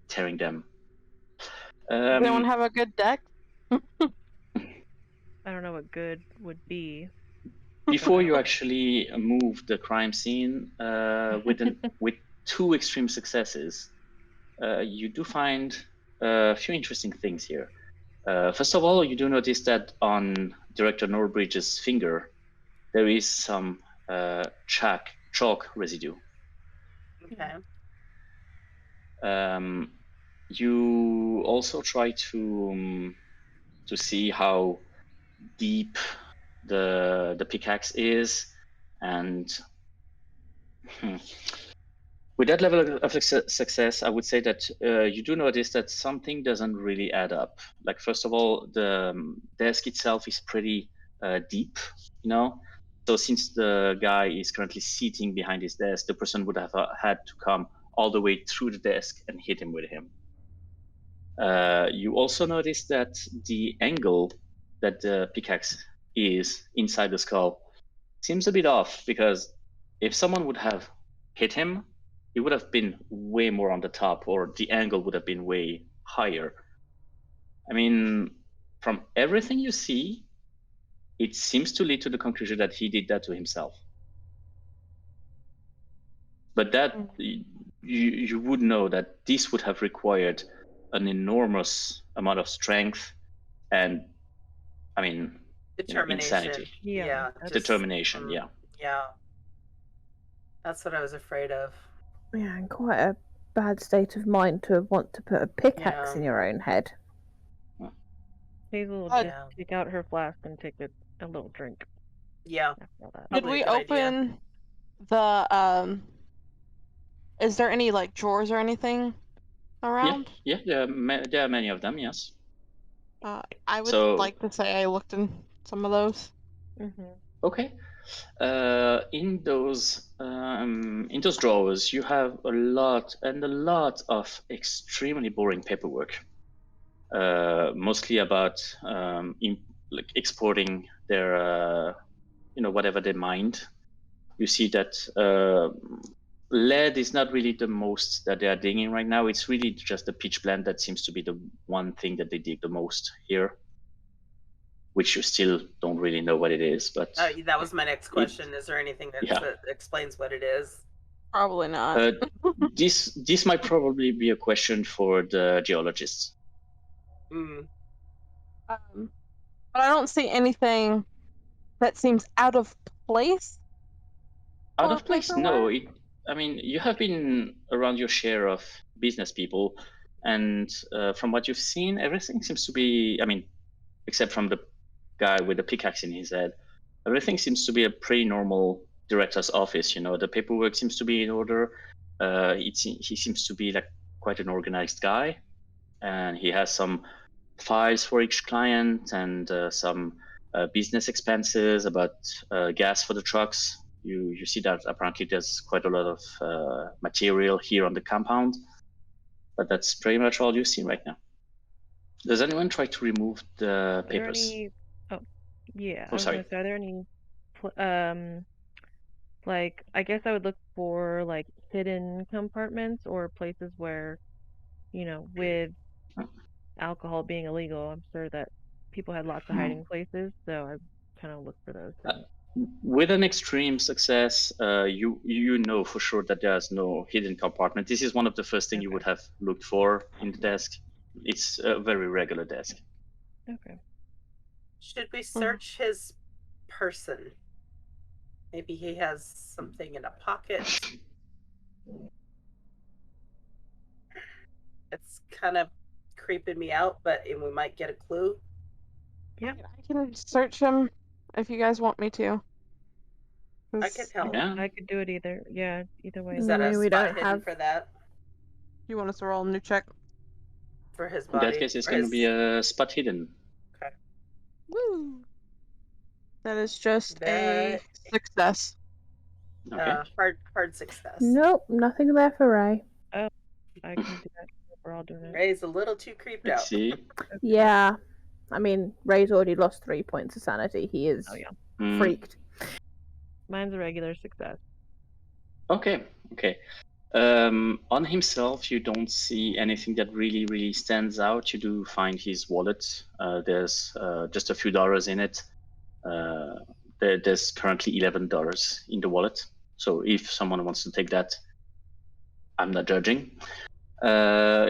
A: tearing them.
E: Does anyone have a good deck?
C: I don't know what good would be.
A: Before you actually move the crime scene with 2 extreme successes, you do find a few interesting things here. First of all, you do notice that on Director Norbridge's finger, there is some chalk residue.
D: Okay.
A: You also try to see how deep the pickaxe is, and with that level of success, I would say that you do notice that something doesn't really add up. Like, first of all, the desk itself is pretty deep, so since the guy is currently sitting behind his desk, the person would have had to come all the way through the desk and hit him with him. You also notice that the angle that the pickaxe is inside the skull seems a bit off, because if someone would have hit him, it would have been way more on the top, or the angle would have been way higher. I mean, from everything you see, it seems to lead to the conclusion that he did that to himself. But that you would know that this would have required an enormous amount of strength and, I mean,
D: Determination.
A: insanity.
D: Yeah.
A: Determination.
D: Yeah. That's what I was afraid of.
B: Yeah, and quite a bad state of mind to want to put a pickaxe in your own head.
C: Hazel will just take out her flask and take a little drink.
D: Yeah.
E: Did we open the is there any like drawers or anything around?
A: Yeah, there are many of them, yes.
E: I would like to say I looked in some of those.
A: Okay. In those drawers, you have a lot of extremely boring paperwork. Mostly about exporting their whatever they mined. You see that lead is not really the most that they are digging right now. It's really just the pitch blende that seems to be the one thing that they dig the most here, which you still don't really know what it is. But
D: that was my next question. Is there anything that explains what it is?
E: Probably not.
A: This might probably be a question for the geologists.
E: But I don't see anything that seems out of place.
A: Out of place? No. I mean, you have been around your share of business people. and from what you've seen, everything seems to be, I mean, except from the guy with the pickaxe in his head, everything seems to be a pretty normal director's office. You know, the paperwork seems to be in order. He seems to be like quite an organized guy, and he has some files for each client and some business expenses about gas for the trucks. You see that apparently there's quite a lot of material here on the compound, but that's pretty much all you see right now. Does anyone try to remove the papers?
C: Yeah.
A: Oh, sorry.
C: Are there any, like, I guess I would look for like hidden compartments or places where, you know, with alcohol being illegal, I'm sure that people had lots of hiding places, so I kind of look for those things.
A: With an extreme success, you know for sure that there's no hidden compartment. This is one of the first things you would have looked for in the desk. It's a very regular desk.
C: Okay.
D: Should we search his person? Maybe he has something in a pocket. It's kind of creeping me out, but we might get a clue.
C: Yeah.
E: I can search him if you guys want me to.
D: I can help.
A: Yeah.
C: I could do it either. Yeah, either way.
D: Is that a
B: we
D: spot
B: don't
D: hidden
B: have
D: for that?
E: You want us to roll a new check?
D: For his
A: In
D: body?
A: that case, it's going to be a spot hidden.
D: Okay.
E: Woo! That is just a
D: That-
E: success.
A: Okay.
D: Hard success.
B: Nope, nothing there for Ray.
C: I can do that. We're all doing it.
D: Ray's a little too creeped
A: Let's
D: out.
A: see.
B: Yeah, I mean, Ray's already lost 3 points of sanity. He is
C: Oh, yeah.
B: freaked.
C: Mine's a regular success.
A: Okay. On himself, you don't see anything that really stands out. You do find his wallet. There's just a few dollars in it. There's currently $11 in the wallet. So if someone wants to take that, I'm not judging.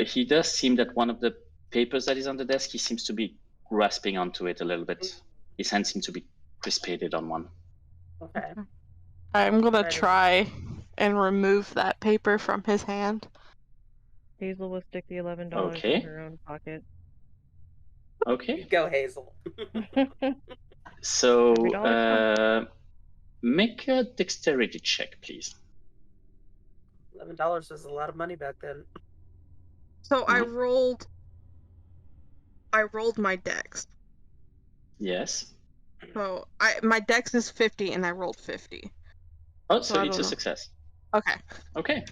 A: He does seem that one of the papers that is on the desk, he seems to be grasping onto it a little bit. His hand seems to be crispated on one.
D: Okay.
E: I'm gonna
D: Right.
E: try and remove that paper from his hand.
C: Hazel will stick the $11
A: Okay.
C: in her own pocket.
A: Okay.
D: Go, Hazel.
A: So
C: Every dollar
A: make a dexterity check, please.
D: $11 was a lot of money back then.
E: So I rolled my dex.
A: Yes.
E: So my dex is 50 and I rolled 50.
A: Oh,
E: So
A: so
E: I
A: it's a
E: don't know.
A: success.
E: Okay.
A: Okay.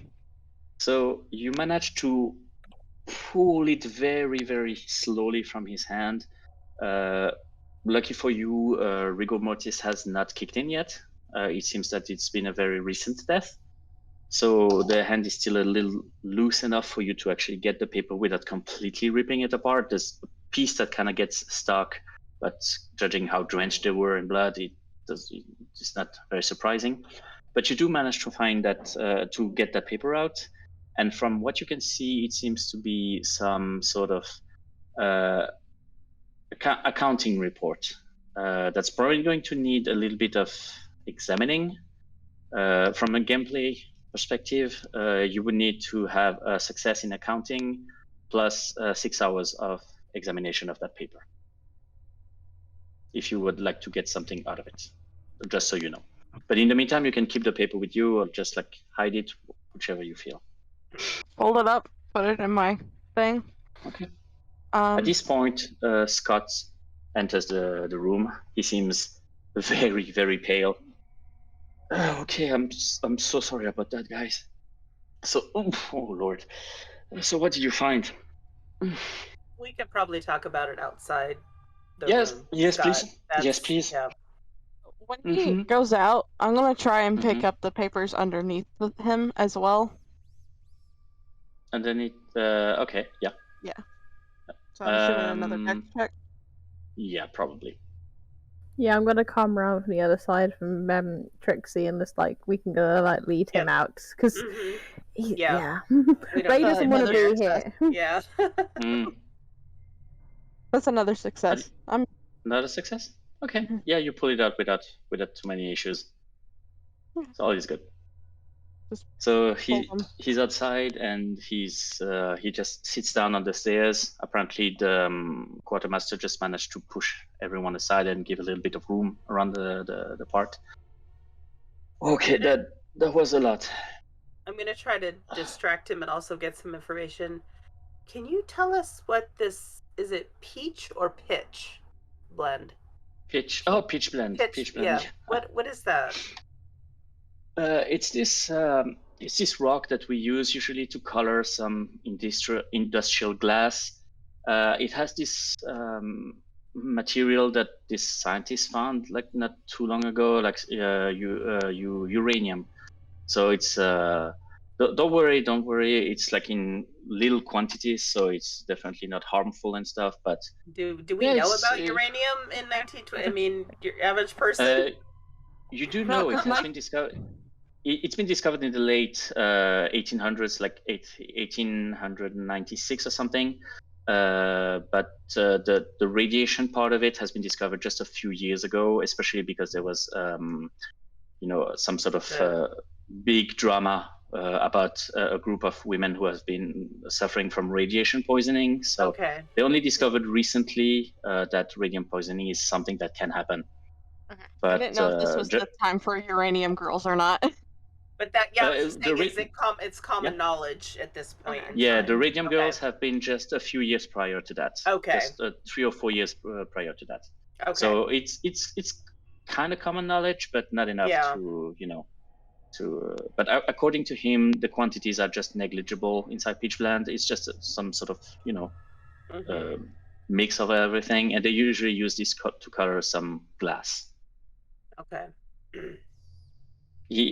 A: So you manage to pull it very slowly from his hand. Lucky for you, rigor mortis has not kicked in yet. It seems that it's been a very recent death. So the hand is still a little loose enough for you to actually get the paper without completely ripping it apart. There's a piece that kind of gets stuck, but judging how drenched they were in blood, it's not very surprising. But you do manage to find that, to get that paper out. And from what you can see, it seems to be some sort of accounting report. That's probably going to need a little bit of examining. From a gameplay perspective, you would need to have a success in accounting plus 6 hours of examination of that paper, if you would like to get something out of it, just so you know. But in the meantime, you can keep the paper with you or just like hide it, whichever you feel.
E: Fold it up, put it in my thing.
A: Okay. At this point, Scott enters the room. He seems very pale. Okay, I'm so sorry about that, guys. So, oh Lord. So what did you find?
D: We could probably talk about it outside.
A: Yes,
D: room,
A: yes,
D: Scott.
A: please. Yes, please.
D: Yeah.
E: When he goes out, I'm gonna try and pick
A: Mhm.
E: up the papers underneath him as well.
A: Underneath, okay, yeah.
E: So I'm assuming another dex check.
A: Yeah, probably.
B: Yeah, I'm gonna come around from the other side from Trixie and just like we can go like lead him out because
D: Mhm.
B: yeah.
D: We don't
B: Ray
D: know
B: doesn't want to
D: another
B: be here.
D: Yeah.
A: Mm.
E: That's another success. I'm
A: Another success? Okay.
E: Mhm.
A: Yeah, you pull it out without too many issues. It's always good. So
E: Hold on.
A: he's outside and he just sits down on the stairs. Apparently the quartermaster just managed to push everyone aside and give a little bit of room around the part. Okay, that was a lot.
D: I'm gonna try to distract him and also get some information. Can you tell us what this is? It peach or pitch blend?
A: Peach blend. Peach blend.
D: Yeah. What is that?
A: It's this rock that we use usually to color some industrial glass. It has this material that this scientist found like not too long ago, like uranium. So it's don't worry, it's like in little quantities, so it's definitely not harmful and stuff. But
D: do we know about uranium in 1920? I mean, your average person.
A: You do know it has been discovered. It's been discovered in the late 1800s, like 1896 or something. But the radiation part of it has been discovered just a few years ago, especially because there was, some sort of big drama about a group of women who have been suffering from radiation poisoning. So they only discovered recently that radium poisoning is something that can happen.
E: Okay.
A: But,
E: I didn't know if this was the time for uranium girls or not.
D: But that, it's common knowledge at this point.
A: Yeah, the radium girls have been just a few years prior to that.
D: Okay.
A: Just 3 or 4 years prior to that.
D: Okay.
A: So it's kind of common knowledge, but not enough but according to him, the quantities are just negligible inside peach blend. It's just some sort of, mix of everything. And they usually use this to color some glass.
D: Okay.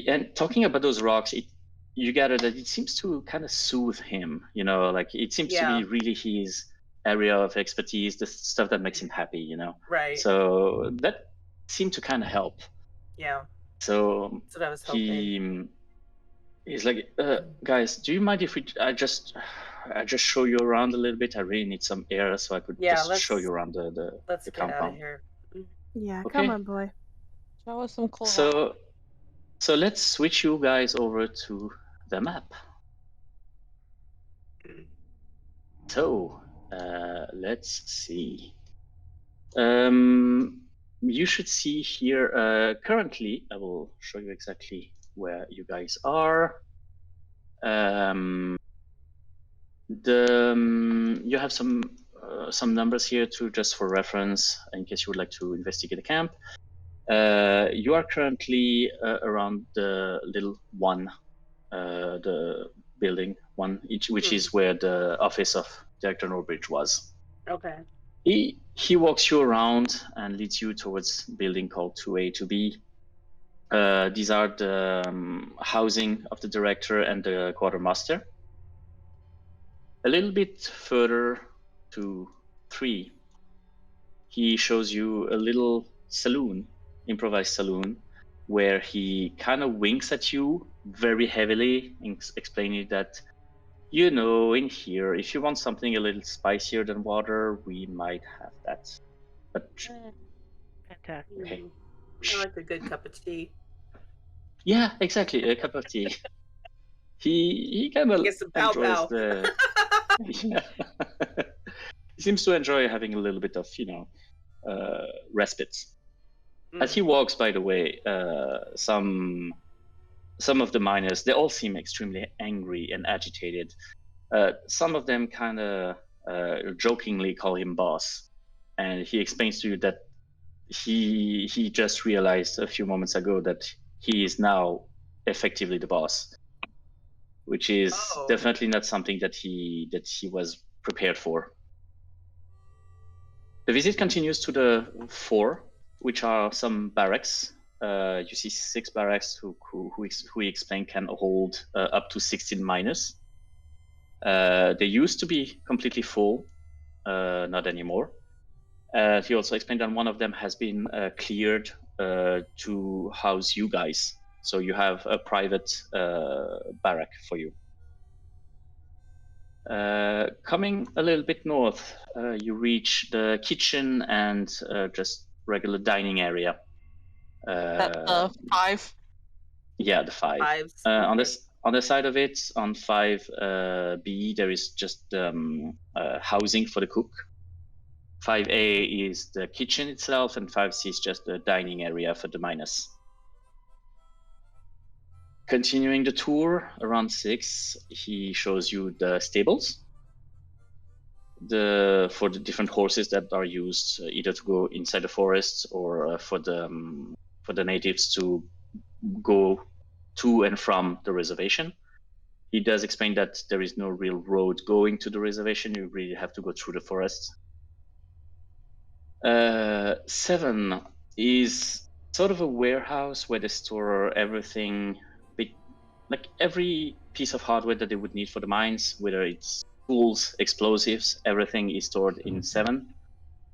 A: And talking about those rocks, you gather that it seems to kind of soothe him, like it seems to be really his area of expertise, the stuff that makes him happy,
D: Right.
A: So that seemed to kind of help.
D: Yeah.
A: So
D: that's what I was hoping.
A: He's like, guys, do you mind if I just show you around a little bit? I really need some air, so I could just show you around the
D: let's
A: compound.
D: Get out of here.
B: Yeah, okay. Come on, boy.
E: Show us some cool.
A: So let's switch you guys over to the map. So let's see. You should see here, currently, I will show you exactly where you guys are. You have some numbers here just for reference in case you would like to investigate the camp. You are currently around the little one, the building one, which is where the office of Director Norbridge was.
D: Okay.
A: He walks you around and leads you towards a building called 2A, 2B. These are the housing of the director and the quartermaster. A little bit further to 3, he shows you a little saloon, improvised saloon, where he kind of winks at you very heavily, explaining that, in here, if you want something a little spicier than water, we might have that. But
C: fantastic.
A: Okay.
D: I like a good cup of tea.
A: Yeah, exactly, a cup of tea. He kind of enjoys the. Yeah. He seems to enjoy having a little bit of, respite. As he walks, by the way, some of the miners, they all seem extremely angry and agitated. Some of them kind of jokingly call him boss, and he explains to you that he just realized a few moments ago that he is now effectively the boss, which is definitely not something that he was prepared for. The visit continues to the 4, which are some barracks. You see 6 barracks who he explained can hold up to 16 miners. They used to be completely full, not anymore. He also explained that one of them has been cleared to house you guys. So you have a private barrack for you. Coming a little bit north, you reach the kitchen and just regular dining area.
E: That's the 5?
A: Yeah, the 5.
D: Fives.
A: On the side of it, on 5B, there is just housing for the cook. 5A is the kitchen itself, and 5C is just the dining area for the miners. Continuing the tour, around 6, he shows you the stables for the different horses that are used either to go inside the forests or for the natives to go to and from the reservation. He does explain that there is no real road going to the reservation. You really have to go through the forest. 7 is sort of a warehouse where they store everything, like every piece of hardware that they would need for the mines, whether it's tools, explosives, everything is stored in 7.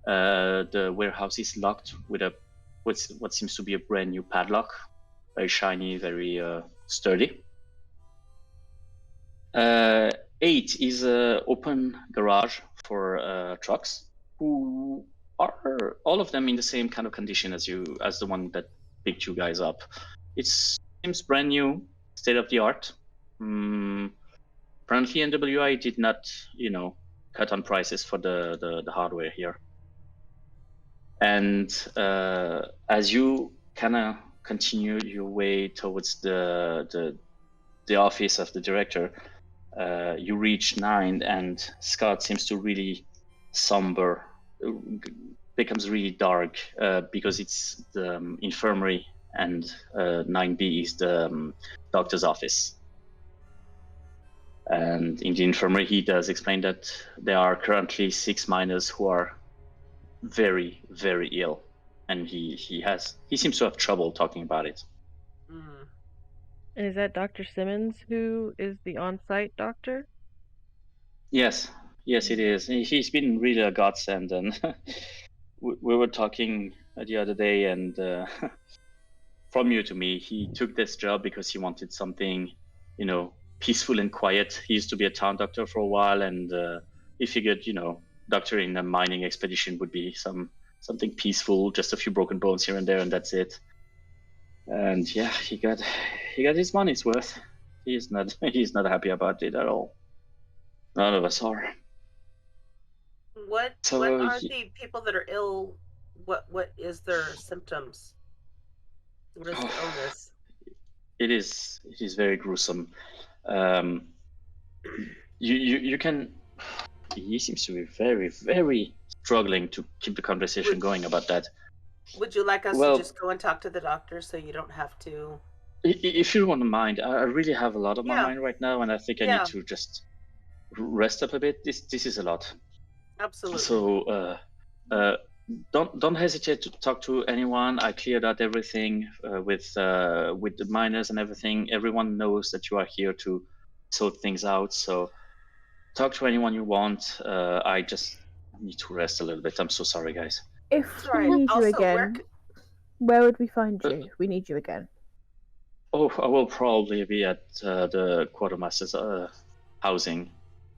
A: The warehouse is locked with what seems to be a brand new padlock, very shiny, very sturdy. 8 is an open garage for trucks, who are all of them in the same kind of condition as the one that picked you guys up. It seems brand new, state of the art. Apparently NWI did not, cut on prices for the hardware here. And as you kind of continue your way towards the office of the director, you reach 9, and Scott seems to really somber, becomes really dark because it's the infirmary, and 9B is the doctor's office. And in the infirmary, he does explain that there are currently 6 miners who are very, very ill, and he seems to have trouble talking about it.
C: And is that Dr. Simmons who is the on-site doctor?
A: Yes, it is. He's been really a godsend, and we were talking the other day, and from you to me, he took this job because he wanted something, peaceful and quiet. He used to be a town doctor for a while, and he figured, doctor in a mining expedition would be something peaceful, just a few broken bones here and there, and that's it. And yeah, he got his money's worth. He's not happy about it at all. None of us are.
D: What are the people that are ill? What is their symptoms? What is the illness?
A: It is very gruesome. You can. He seems to be very, very struggling to keep the conversation going about that.
D: Would you like us to just go and talk to the doctor so you don't have to?
A: If you don't mind, I really have a lot on my mind right now, and I think I need to just rest up a bit. This is a lot.
D: Absolutely.
A: So don't hesitate to talk to anyone. I cleared out everything with the miners and everything. Everyone knows that you are here to sort things out. So talk to anyone you want. I just need to rest a little bit. I'm so sorry, guys.
B: If we need you again, where would we find you if we need you again?
A: Oh, I will probably be at the quartermaster's housing.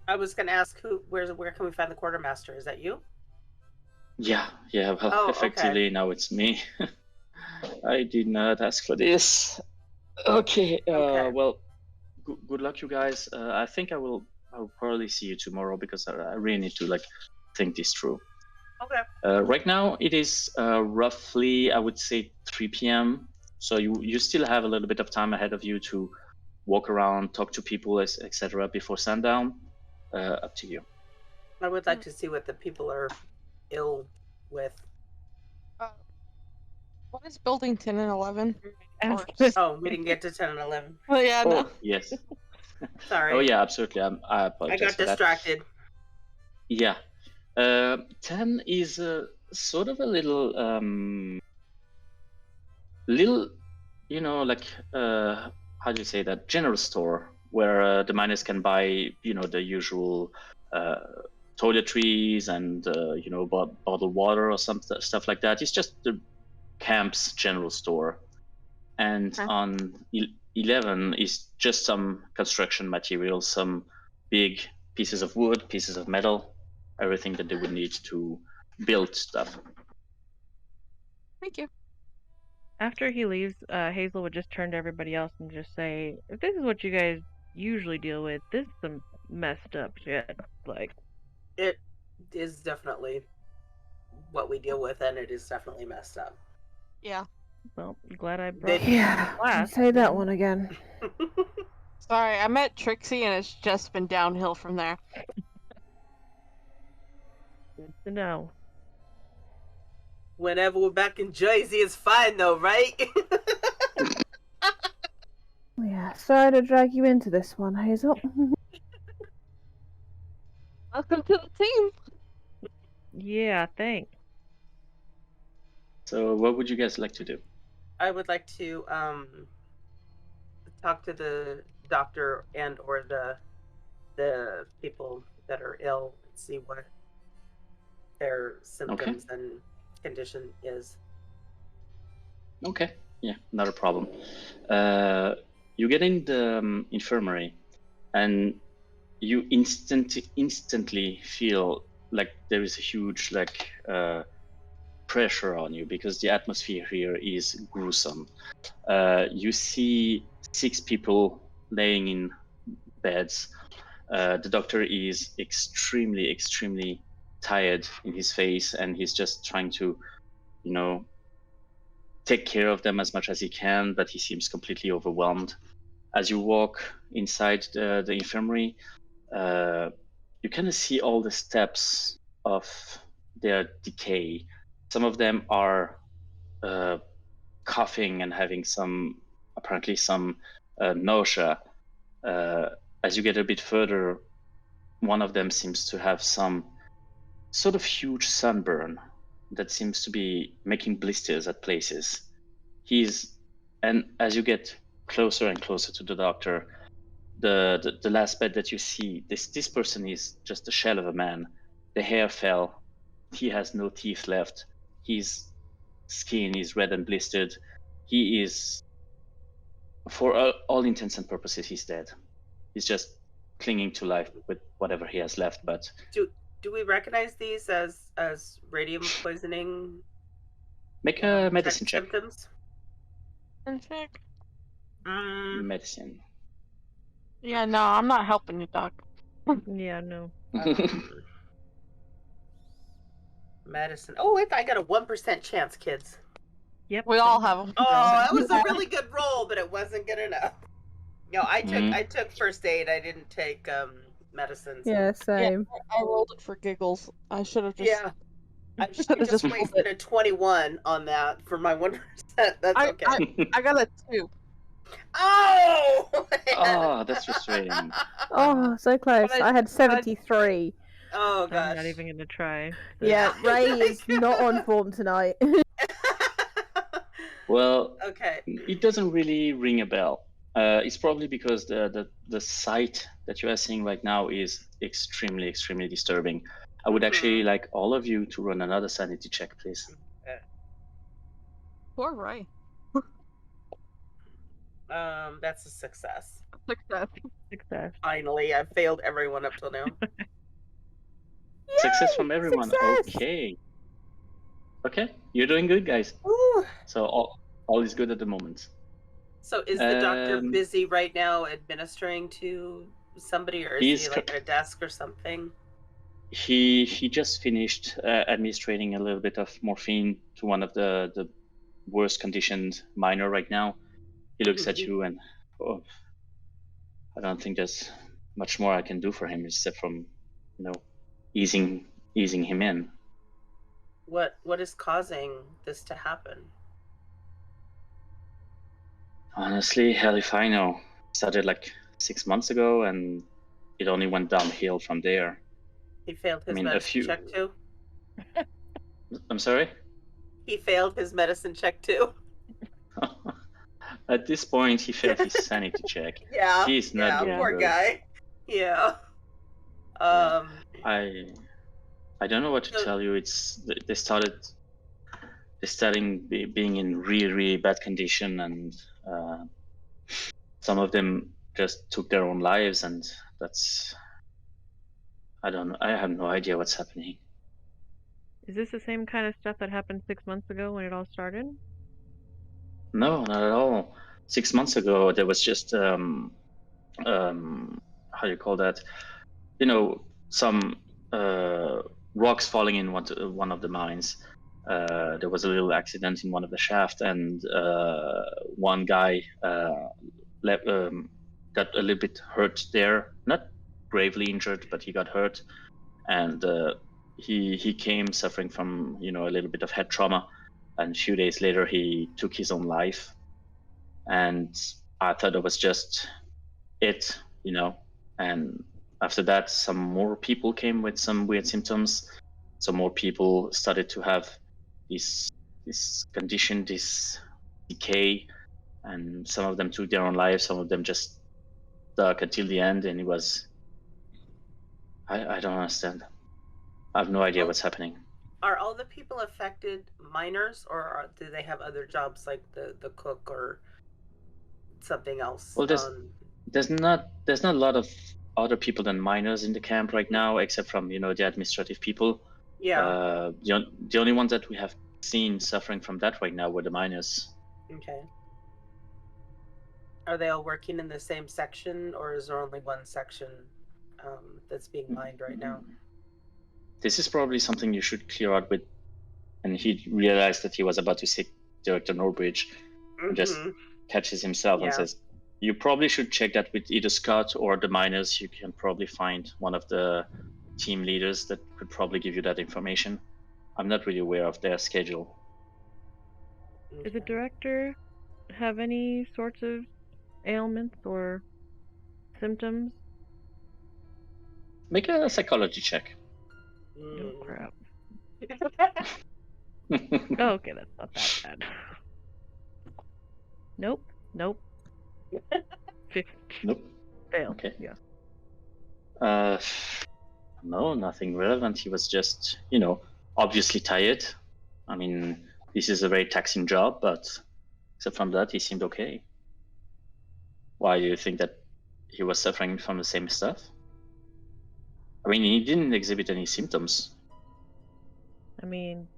D: I was going to ask where can we find the quartermaster? Is that you?
A: Yeah. Well, effectively now it's me. I did not ask for this. Okay. Well, good luck, you guys. I think I'll probably see you tomorrow because I really need to think this through.
D: Okay.
A: Right now it is roughly, I would say, 3 p.m. So you still have a little bit of time ahead of you to walk around, talk to people, etc. before sundown. Up to you.
D: I would like to see what the people are ill with.
E: What is building 10 and 11?
D: Oh, we didn't get to 10 and 11.
E: Oh yeah, no.
A: Yes.
D: Sorry.
A: Oh yeah, absolutely. I apologize.
D: I got distracted.
A: Yeah. 10 is sort of a little, how do you say that? General store where the miners can buy, the usual toiletries and, bottled water or some stuff like that. It's just the camp's general store. And on 11 is just some construction materials, some big pieces of wood, pieces of metal, everything that they would need to build stuff.
E: Thank you.
C: After he leaves, Hazel would just turn to everybody else and just say, if this is what you guys usually deal with, this is some messed up shit. Like,
D: it is definitely what we deal with, and it is definitely messed up.
E: Yeah.
C: Well, I'm glad I brought
B: Yeah, say that one again.
E: Sorry, I met Trixie and it's just been downhill from there.
C: Good to know.
D: Whenever we're back in Jersey, it's fine though, right?
B: Yeah, sorry to drag you into this one, Hazel.
E: Welcome to the team.
C: Yeah, thanks.
A: So what would you guys like to do?
D: I would like to talk to the doctor and or the people that are ill and see what their symptoms and condition is.
A: Okay, yeah, not a problem. You get in the infirmary, and you instantly feel like there is a huge pressure on you because the atmosphere here is gruesome. You see 6 people laying in beds. The doctor is extremely tired in his face, and he's just trying to, take care of them as much as he can, but he seems completely overwhelmed. As you walk inside the infirmary, you kind of see all the steps of their decay. Some of them are coughing and having apparently some nausea. As you get a bit further, one of them seems to have some sort of huge sunburn that seems to be making blisters at places. And as you get closer and closer to the doctor, the last bed that you see, this person is just a shell of a man. The hair fell. He has no teeth left. His skin is red and blistered. He is, for all intents and purposes, he's dead. He's just clinging to life with whatever he has left. But
D: do we recognize these as radium poisoning?
A: Make a medicine check.
D: Symptoms.
A: Medicine.
E: Yeah, no, I'm not helping you, Doc.
C: Yeah, no.
D: Medicine. Oh, I got a 1% chance, kids.
C: Yep.
E: We all have them.
D: Oh, that was a really good roll, but it wasn't good enough. No, I took first aid. I didn't take medicines.
B: Yeah, same.
E: Yeah, I rolled it for giggles. I should have just.
D: Yeah. I should have just wasted a 21 on that for my 1%. That's okay.
E: I got a 2.
D: Oh!
A: Oh, that's frustrating.
B: Oh, so close. I had 73.
D: Oh, gosh.
C: I'm not even going to try.
B: Yeah, Ray is not on form tonight.
A: Well,
D: okay.
A: It doesn't really ring a bell. It's probably because the sight that you are seeing right now is extremely disturbing. I would actually like all of you to run another sanity check, please.
E: Poor Ray.
D: That's a success.
C: Success.
D: Finally, I've failed everyone up till now.
A: Success from everyone.
B: Success!
A: Okay, you're doing good, guys.
D: Ooh.
A: So all is good at the moment.
D: So is the doctor busy right now administering to somebody, or is he like at a desk or something?
A: He just finished administering a little bit of morphine to one of the worst conditioned miner right now. He looks at you and I don't think there's much more I can do for him except from easing him in.
D: What is causing this to happen?
A: Honestly, hell if I know. Started like 6 months ago and it only went downhill from there.
D: He failed his medicine check too?
A: I'm sorry?
D: He failed his medicine check too?
A: At this point, he failed his sanity check.
D: Yeah,
A: He's not doing
D: poor
A: good.
D: guy. Yeah.
A: I don't know what to tell you. They started being in really bad condition, and some of them just took their own lives, and I have no idea what's happening.
C: Is this the same kind of stuff that happened 6 months ago when it all started?
A: No, not at all. 6 months ago, there was just how do you call that? Some rocks falling in one of the mines. There was a little accident in one of the shafts, and one guy got a little bit hurt there. Not gravely injured, but he got hurt, and he came suffering from a little bit of head trauma, and a few days later he took his own life. And I thought it was just it, and after that some more people came with some weird symptoms. Some more people started to have this condition, this decay, and some of them took their own lives, some of them just stuck until the end. And it was, I don't understand. I have no idea what's happening.
D: Are all the people affected minors, or do they have other jobs like the cook or something else?
A: Well, there's not a lot of other people than minors in the camp right now, except from the administrative people.
D: Yeah.
A: The only ones that we have seen suffering from that right now were the minors.
D: Okay. Are they all working in the same section, or is there only one section that's being mined right now?
A: This is probably something you should clear out with. And he realized that he was about to say Director Norbridge, just catches himself and says, "You probably should check that with either Scott or the miners. You can probably find one of the team leaders that could probably give you that information. I'm not really aware of their schedule."
C: Does the director have any sorts of ailments or symptoms?
A: Make a psychology check.
C: Oh crap. Oh, okay, that's not that bad. Nope. 50.
A: Nope.
C: Fail.
A: Okay.
C: Yeah.
A: No, nothing relevant. He was just, obviously tired. I mean, this is a very taxing job, but except from that, he seemed okay. Why do you think that he was suffering from the same stuff? I mean, he didn't exhibit any symptoms.
C: I mean,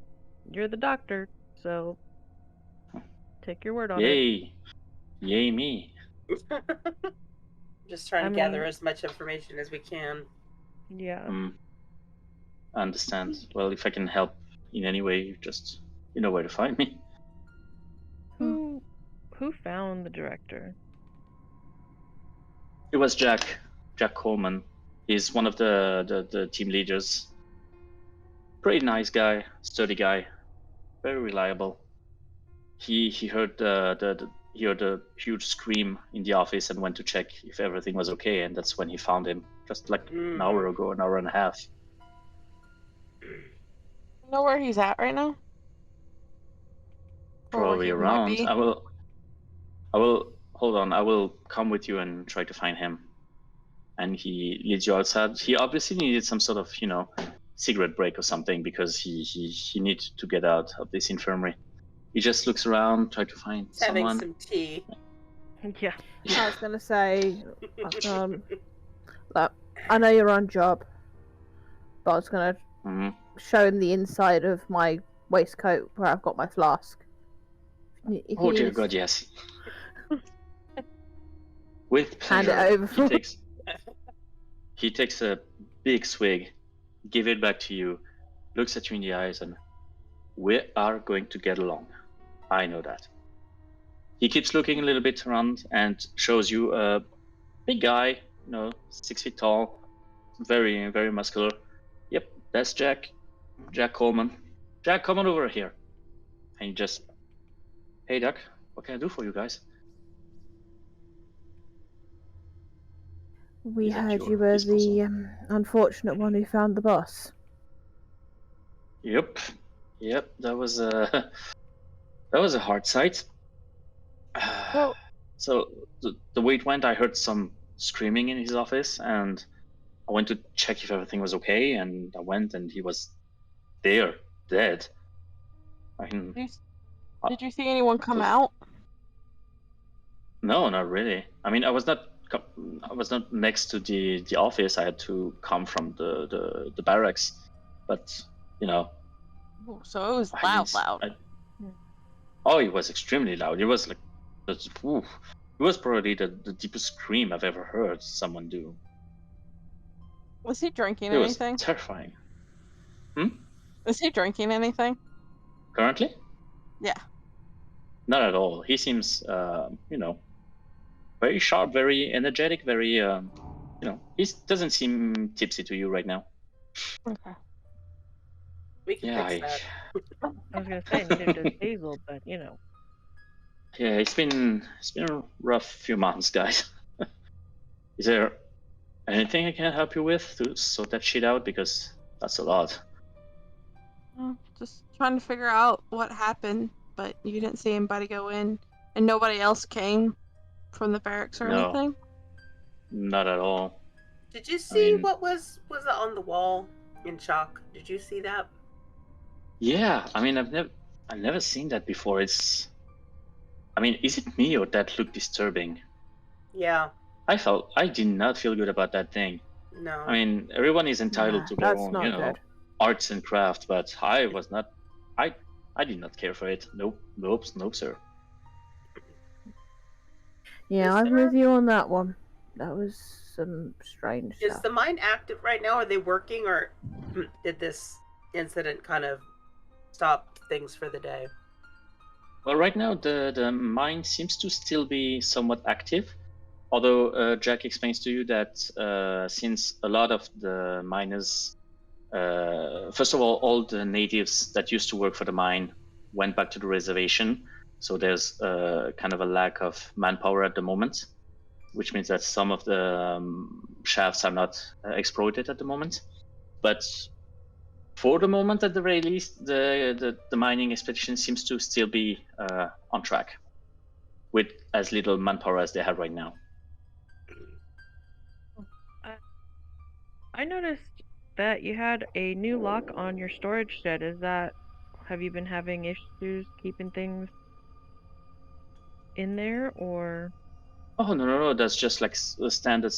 C: you're the doctor, so take your word on it.
A: Yay me.
D: Just trying to gather as much information as we can.
C: Yeah.
A: I understand. Well, if I can help in any way, just you know where to find me.
C: Who found the director?
A: It was Jack Coleman. He's one of the team leaders. Pretty nice guy, sturdy guy, very reliable. He heard the huge scream in the office and went to check if everything was okay, and that's when he found him, just like an hour ago, an hour and a half.
E: You know where he's at right now?
A: Probably around. I will hold on. I will come with you and try to find him. And he leads you outside. He obviously needed some sort of, cigarette break or something, because he needed to get out of this infirmary. He just looks around, try to find someone.
D: Having some tea.
C: Yeah.
B: I was gonna say, I know you're on job, but I was gonna show him the inside of my waistcoat where I've got my flask.
A: Oh dear God, yes. With pleasure.
B: Hand it over.
A: He takes a big swig, give it back to you, looks at you in the eyes, and we are going to get along. I know that. He keeps looking a little bit around and shows you a big guy, 6 feet tall, very, very muscular. Yep, that's Jack Coleman. Jack, come on over here. And he just, "Hey, Doc, what can I do for you guys?"
B: We heard you were the unfortunate one who found the boss.
A: Yep, that was a hard sight.
E: Well,
A: so the way it went, I heard some screaming in his office, and I went to check if everything was okay, and I went, and he was there, dead. I mean,
E: did you see anyone come out?
A: No, not really. I mean, I was not next to the office. I had to come from the barracks, but
E: So it was loud.
A: Oh, it was extremely loud. It was like, it was probably the deepest scream I've ever heard someone do.
E: Was he drinking
A: It was
E: anything?
A: terrifying.
E: Is he drinking anything?
A: Currently?
E: Yeah.
A: Not at all. He seems, very sharp, very energetic, very, he doesn't seem tipsy to you right now.
E: Okay.
D: We can fix that.
C: I was gonna say neither does Hazel, but
A: Yeah, it's been a rough few months, guys. Is there anything I can help you with to sort that shit out? Because that's a lot.
E: Just trying to figure out what happened, but you didn't see anybody go in, and nobody else came from the barracks or anything?
A: Not at all.
D: Did you see what was on the wall in Chalk? Did you see that?
A: Yeah, I mean, I've never seen that before. Is it me or that looked disturbing?
D: Yeah.
A: I did not feel good about that thing.
D: No.
A: I mean, everyone is entitled to their own, arts and craft, but I was not. I did not care for it. Nope, sir.
B: Yeah, I'm with you on that one. That was some strange stuff.
D: Is the mine active right now? Are they working, or did this incident kind of stop things for the day?
A: Well, right now the mine seems to still be somewhat active, although Jack explains to you that since a lot of the miners, first of all the natives that used to work for the mine went back to the reservation, so there's kind of a lack of manpower at the moment, which means that some of the shafts are not exploited at the moment. But for the moment, at the very least, the mining expedition seems to still be on track with as little manpower as they have right now.
C: I noticed that you had a new lock on your storage shed. Have you been having issues keeping things in there, or?
A: Oh, no, that's just like a standard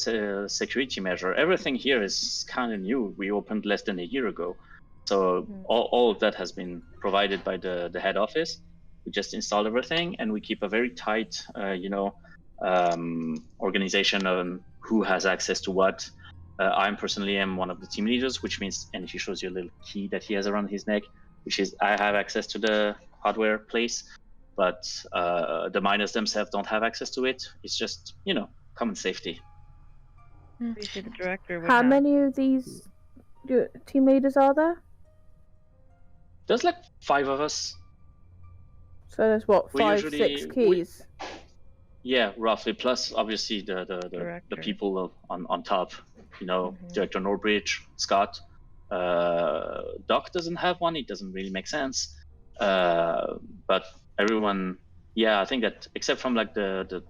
A: security measure. Everything here is kind of new. We opened less than a year ago. So all of that has been provided by the head office. We just installed everything, and we keep a very tight, organization on who has access to what. I personally am one of the team leaders, which means, and he shows you a little key that he has around his neck, which is I have access to the hardware place, but the miners themselves don't have access to it. It's just, common safety.
C: The director
B: How many of these team leaders are there?
A: There's like 5 of us.
B: So there's what, 5, 6 keys?
A: Yeah, roughly. Plus, obviously, the people on top. Director Norbridge, Scott. Doc doesn't have one. It doesn't really make sense. But everyone, I think that except from like the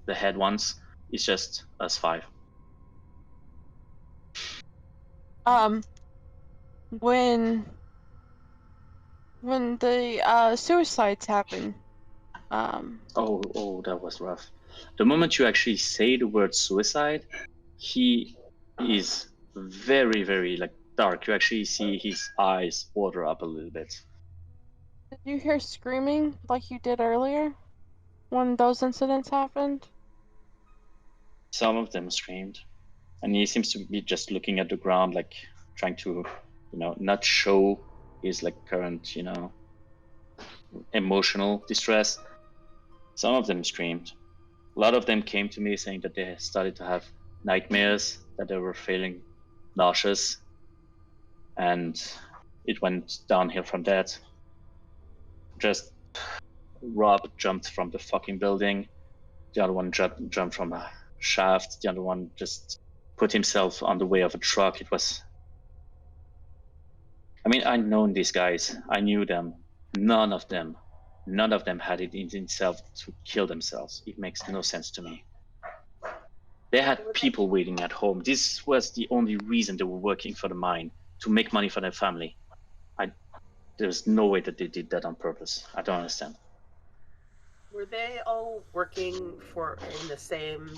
A: head ones, it's just us 5.
E: When the suicides happen,
A: Oh, that was rough. The moment you actually say the word suicide, he is very, very like dark. You actually see his eyes water up a little bit.
E: Did you hear screaming like you did earlier when those incidents happened?
A: Some of them screamed, and he seems to be just looking at the ground, like trying to, not show his like current, emotional distress. Some of them screamed. A lot of them came to me saying that they started to have nightmares, that they were feeling nauseous, and it went downhill from that. Just Rob jumped from the fucking building. The other one jumped from a shaft. The other one just put himself on the way of a truck. It was... I'd known these guys. I knew them. None of them had it in themselves to kill themselves. It makes no sense to me. They had people waiting at home. This was the only reason they were working for the mine, to make money for their family. There's no way that they did that on purpose. I don't understand.
D: Were they all working in the same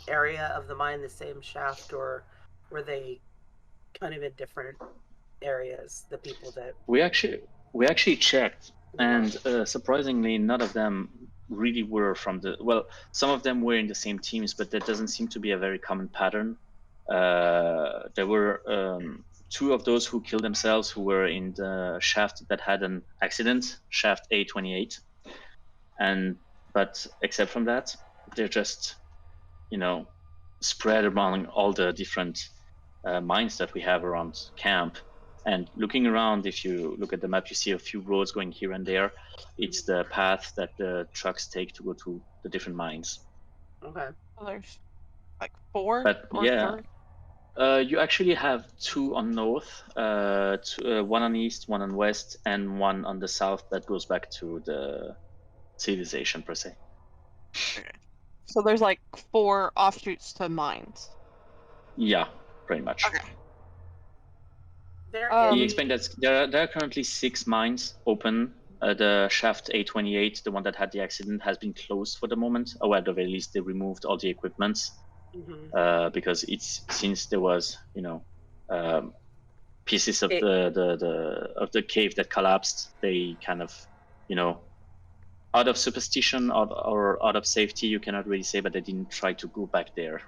D: area of the mine, the same shaft, or were they kind of in different areas? The people that
A: we actually checked. And surprisingly, none of them really were from the. Well, some of them were in the same teams, but that doesn't seem to be a very common pattern. There were two of those who killed themselves who were in the shaft that had an accident, shaft A28. But except from that, they're just, spread among all the different mines that we have around camp. And looking around, if you look at the map, you see a few roads going here and there. It's the path that the trucks take to go to the different mines.
D: Okay.
E: So there's like 4
A: But
E: or
A: yeah,
E: 3?
A: you actually have 2 on north, one on east, one on west, and one on the south that goes back to the civilization per se.
E: Okay. So there's like 4 offshoots to mines.
A: Yeah, pretty much.
E: Okay.
A: He explained that there are currently 6 mines open. The shaft A28, the one that had the accident, has been closed for the moment. Or at the very least, they removed all the equipments because it's since there was, pieces of the cave that collapsed. They kind of, out of superstition or out of safety, you cannot really say, but they didn't try to go back there.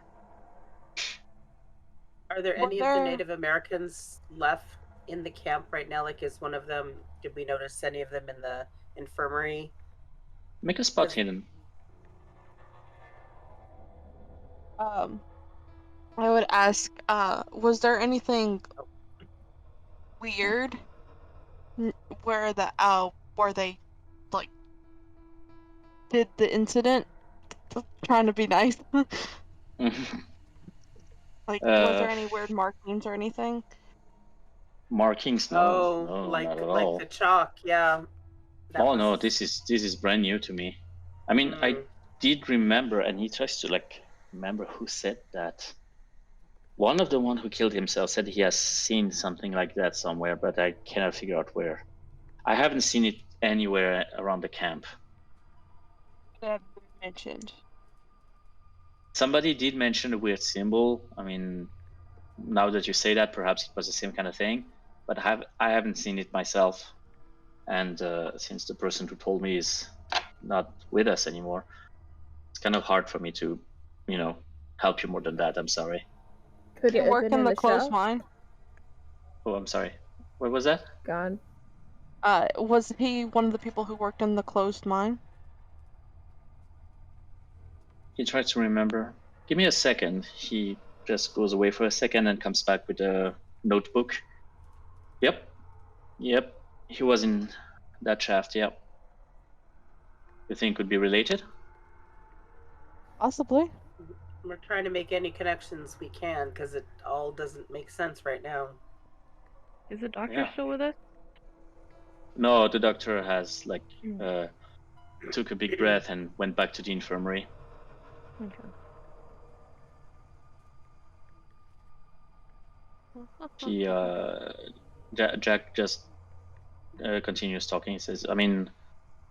D: Are there any of the Native Americans left in the camp right now? Like, is one of them, did we notice any of them in the infirmary?
A: Make a spot hidden.
E: I would ask, was there anything weird where they like did the incident? Trying to be nice. Like, was there any weird markings or anything?
A: Markings? No,
D: like
A: not at
D: like
A: all.
D: the chalk, yeah.
A: No, this is brand new to me. I mean, I did remember, and he tries to remember who said that. One of the one who killed himself said he has seen something like that somewhere, but I cannot figure out where. I haven't seen it anywhere around the camp.
E: That mentioned.
A: Somebody did mention a weird symbol. I mean, now that you say that, perhaps it was the same kind of thing, but I haven't seen it myself. And since the person who told me is not with us anymore, it's kind of hard for me to, help you more than that. I'm sorry.
E: Could you work in the closed mine?
A: Oh, I'm sorry. What was that?
B: Gone.
E: Was he one of the people who worked in the closed mine?
A: He tries to remember. Give me a second. He just goes away for a second and comes back with a notebook. Yep. He was in that shaft, yep. You think could be related?
E: Possibly.
D: We're trying to make any connections we can because it all doesn't make sense right now.
C: Is the doctor still with us?
A: No, the doctor has took a big breath and went back to the infirmary.
C: Okay.
A: He Jack just continues talking. He says, I mean,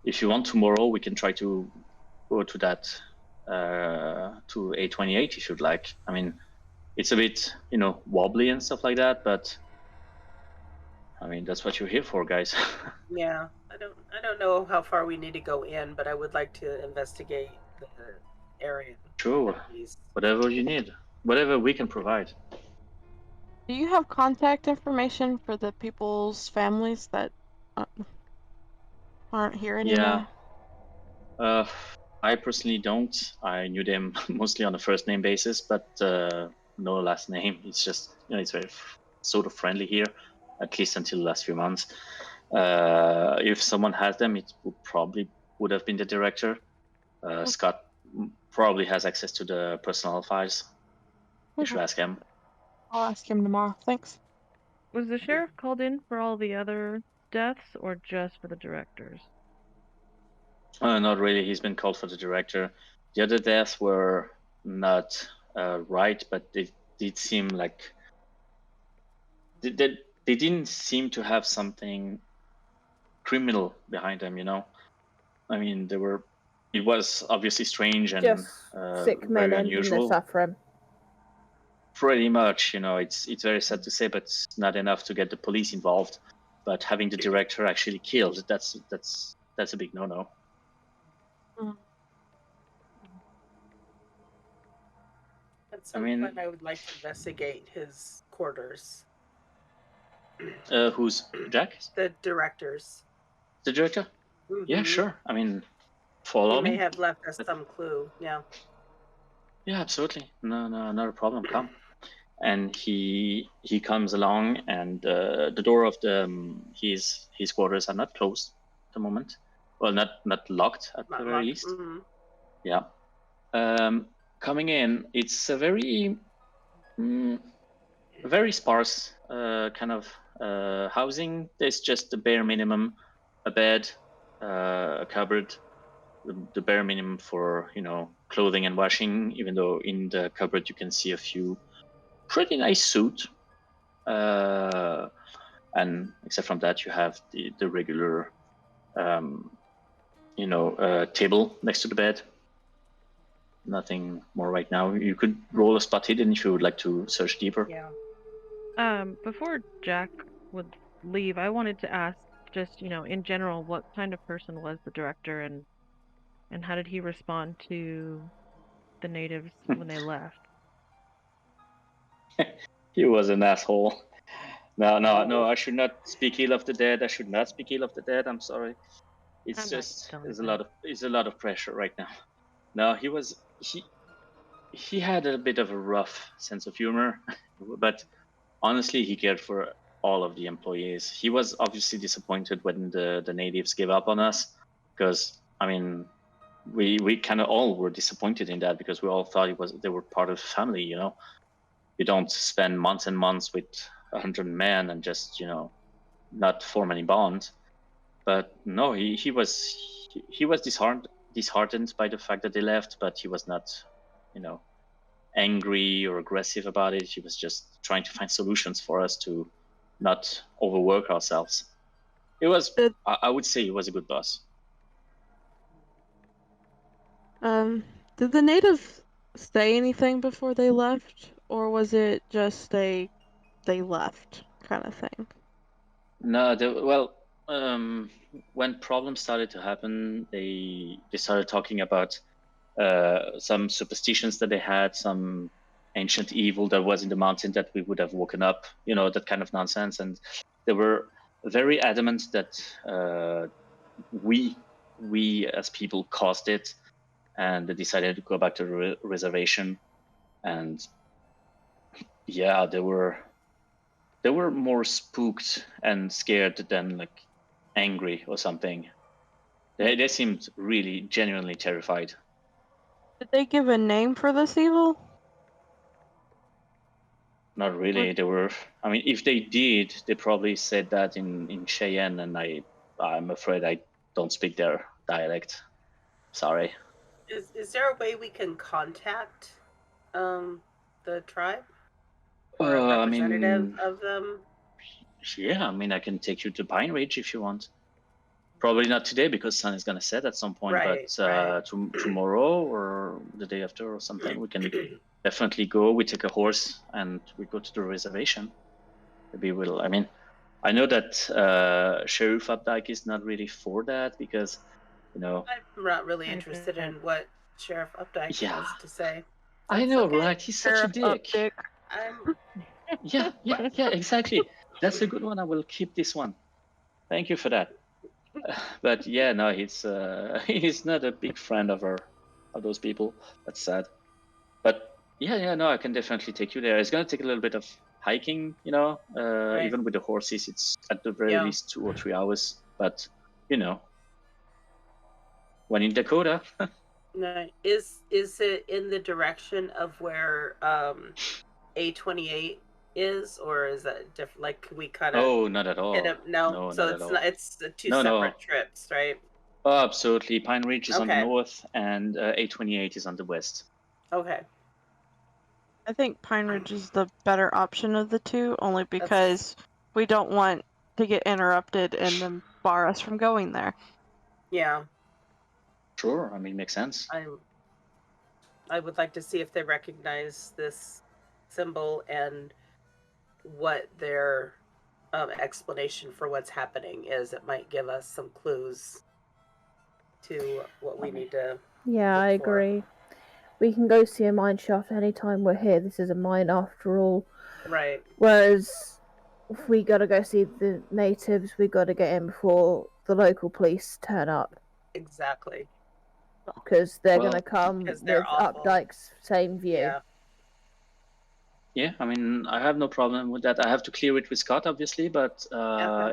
A: if you want tomorrow, we can try to go to that to A28 if you'd like. I mean, it's a bit wobbly and stuff like that, but I mean that's what you're here for, guys.
D: Yeah, I don't know how far we need to go in, but I would like to investigate the area.
A: Sure, whatever you need, whatever we can provide.
E: Do you have contact information for the people's families that aren't here anymore?
A: Yeah. I personally don't. I knew them mostly on a first name basis, but no last name. It's just it's very sort of friendly here, at least until the last few months. If someone has them, it would have been the director. Scott probably has access to the personal files. You should ask him.
E: I'll ask him tomorrow. Thanks.
C: Was the sheriff called in for all the other deaths or just for the directors?
A: Not really. He's been called for the director. The other deaths were not right, but they did seem like they didn't seem to have something criminal behind them. I mean, it was obviously strange and
B: just sick men
A: very
B: ending
A: unusual.
B: their suffering.
A: Pretty much, it's very sad to say, but it's not enough to get the police involved. but having the director actually killed, that's a big no-no.
D: At some point, I would like to investigate his quarters.
A: Who's Jack?
D: The directors.
A: The director? Mm-hmm. Yeah, sure. I mean, follow me.
D: He may have left us some clue. Yeah.
A: Yeah, absolutely. No, not a problem. Come. And he comes along, and the door of his quarters are not closed at the moment. Well, not locked at the very least.
D: Mm-hmm.
A: Yeah. Coming in, it's a very sparse kind of housing. There's just the bare minimum: a bed, a cupboard, the bare minimum for clothing and washing. Even though in the cupboard you can see a few pretty nice suits. And except from that, you have the regular table next to the bed. Nothing more right now. You could roll a spot hidden if you would like to search deeper.
C: Yeah. Before Jack would leave, I wanted to ask, just in general, what kind of person was the director, and how did he respond to the natives when they left?
A: He was an asshole. No, I should not speak ill of the dead. I'm sorry. It's there's a lot of pressure right now. No, he had a bit of a rough sense of humor, but honestly, he cared for all of the employees. He was obviously disappointed when the natives gave up on us, because I mean, we kind of all were disappointed in that, because we all thought they were part of the family. You don't spend months and months with 100 men and just not form any bond. But no, he was disheartened by the fact that they left, but he was not angry or aggressive about it. He was just trying to find solutions for us to not overwork ourselves. I would say he was a good boss.
E: Did the natives say anything before they left, or was it just they left kind of thing?
A: No, when problems started to happen, they started talking about some superstitions that they had, some ancient evil that was in the mountain that we would have woken up, that kind of nonsense. And they were very adamant that we as people caused it, and they decided to go back to the reservation. And yeah, they were more spooked and scared than angry or something. They seemed really genuinely terrified.
E: Did they give a name for this evil?
A: Not really. They were. I mean, if they did, they probably said that in Cheyenne, and I'm afraid I don't speak their dialect. Sorry.
D: Is there a way we can contact the tribe? Or a representative of them?
A: Yeah, I mean, I can take you to Pine Ridge if you want. Probably not today, because sun is going to set at some point, but tomorrow or the day after or something, we can definitely go. We take a horse and we go to the reservation. Maybe I mean, I know that Sheriff Updike is not really for that, because,
D: I'm not really interested in what Sheriff Updike has to say.
A: I know, right? He's such a dick. Yeah, exactly. That's a good one. I will keep this one. Thank you for that. But yeah, no, he's not a big friend of those people. That's sad. But yeah, no, I can definitely take you there. It's gonna take a little bit of hiking, even with the horses, it's at the very least 2 or 3 hours. But when in Dakota.
D: No, is it in the direction of where A28 is, or is that different? Like, we kind of...
A: Oh, not at all.
D: No, so it's two separate trips, right?
A: Oh, absolutely. Pine Ridge is on the north, and A28 is on the west.
D: Okay.
E: I think Pine Ridge is the better option of the two, only because we don't want to get interrupted and then bar us from going there.
D: Yeah.
A: Sure, I mean, makes sense.
D: I would like to see if they recognize this symbol and what their explanation for what's happening is. It might give us some clues to what we need to.
B: Yeah, I agree. We can go see a mine shaft anytime we're here. This is a mine after all.
D: Right.
B: Whereas if we gotta go see the natives, we gotta get in before the local police turn up.
D: Exactly.
B: Because they're gonna come with Updike's same view.
D: Yeah.
A: Yeah, I mean, I have no problem with that. I have to clear it with Scott, obviously, but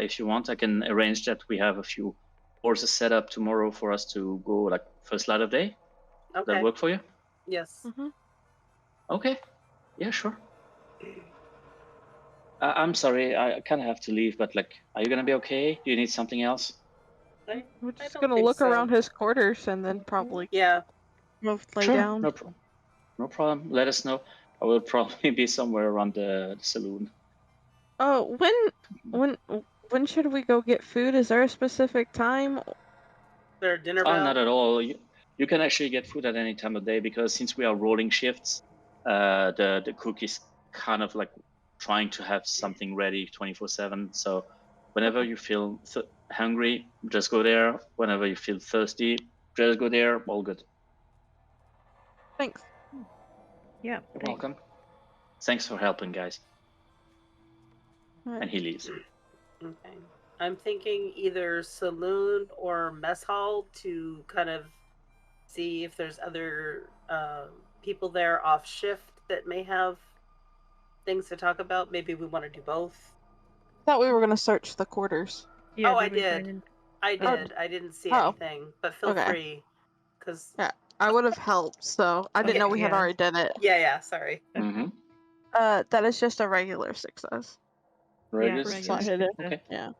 A: if you want, I can arrange that we have a few horses set up tomorrow for us to go, like, first light of day.
D: Okay.
A: Does that work for you?
D: Yes.
A: Okay. Yeah, sure. I'm sorry, I kind of have to leave, but, like, are you going to be okay? Do you need something else?
E: We're just going to look around his quarters and then probably lay down.
A: No problem. Let us know. I will probably be somewhere around the saloon.
E: Oh, when should we go get food? Is there a specific time?
D: There dinner bell?
A: Not at all. You can actually get food at any time of day because since we are rolling shifts, the cook is kind of like trying to have something ready 24/7. So whenever you feel hungry, just go there. Whenever you feel thirsty, just go there. All good.
E: Thanks.
C: Yeah.
A: You're welcome. Thanks for helping, guys.
E: Right.
A: And he leaves.
D: Okay. I'm thinking either saloon or mess hall to kind of see if there's other people there off shift that may have things to talk about. Maybe we want to do both.
E: I thought we were going to search the quarters.
C: Yeah,
D: I did. I didn't see anything, but feel free. Cause...
E: Yeah, I would have helped, so I didn't know we had already done it.
D: Yeah, sorry.
A: Mm-hmm.
E: That is just a regular success.
A: Regular success?
E: Okay. Yeah.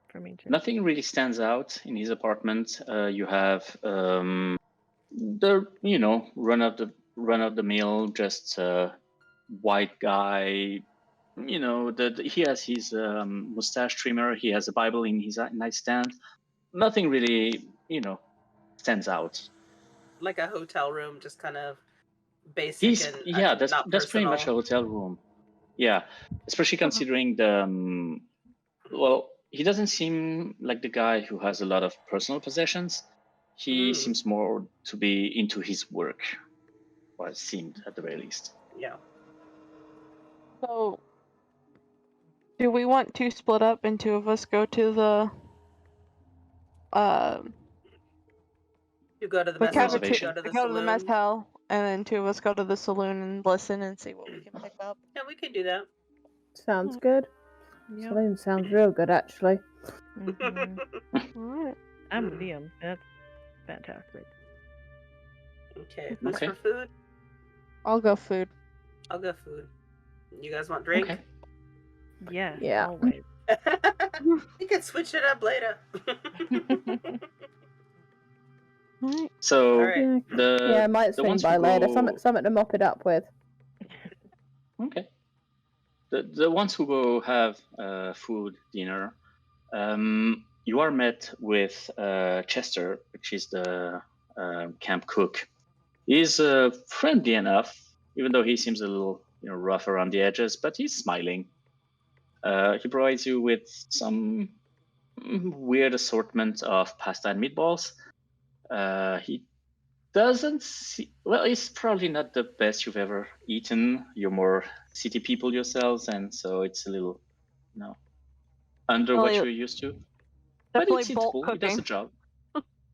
C: For me too.
A: Nothing really stands out in his apartment. You have the run of the mill, just white guy. He has his mustache trimmer. He has a Bible in his nightstand. Nothing really, stands out.
D: Like a hotel room, just kind of basic.
A: That's pretty much a hotel room. Yeah, especially considering the he doesn't seem like the guy who has a lot of personal possessions. He seems more to be into his work, or it seemed at the very least.
D: Yeah.
E: So, do we want to split up and two of us go to the
D: You go to the mess hall,
E: go to the mess hall, and then two of us go to the saloon and listen and see what we can pick up.
D: Yeah, we can do that.
B: Sounds good. Yep. Saloon sounds real good, actually.
E: Alright.
C: I'm with you. That's fantastic.
D: Okay, who's for food?
E: I'll go food.
D: I'll go food. You guys want drink?
A: Okay.
C: Yeah. Always.
D: We can switch it up later.
A: So
B: I might swing by later. Something to mop it up with.
A: Okay. The ones who go have food dinner, you are met with Chester, which is the camp cook. He's friendly enough, even though he seems a little rough around the edges, but he's smiling. He provides you with some weird assortment of pasta and meatballs. He doesn't it's probably not the best you've ever eaten. You're more city people yourselves, and so it's a little, under what you're used to. But it's eatable. He does the job.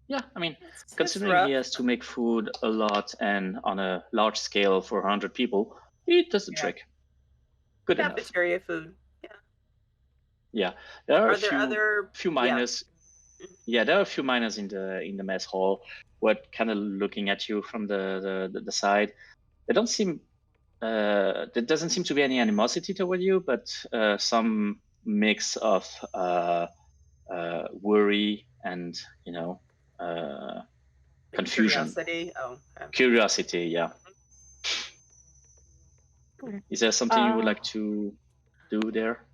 A: Yeah, I mean, considering he has to make food a lot and on a large scale for 100 people, he does the trick. Good enough.
D: Cafeteria food.
A: Yeah, there are
D: other
A: few miners. Yeah, there are a few miners in the mess hall who are kind of looking at you from the side. They don't seem. There doesn't seem to be any animosity toward you, but some mix of worry and confusion.
D: Curiosity.
A: Curiosity, yeah. Is there something you would like to do there?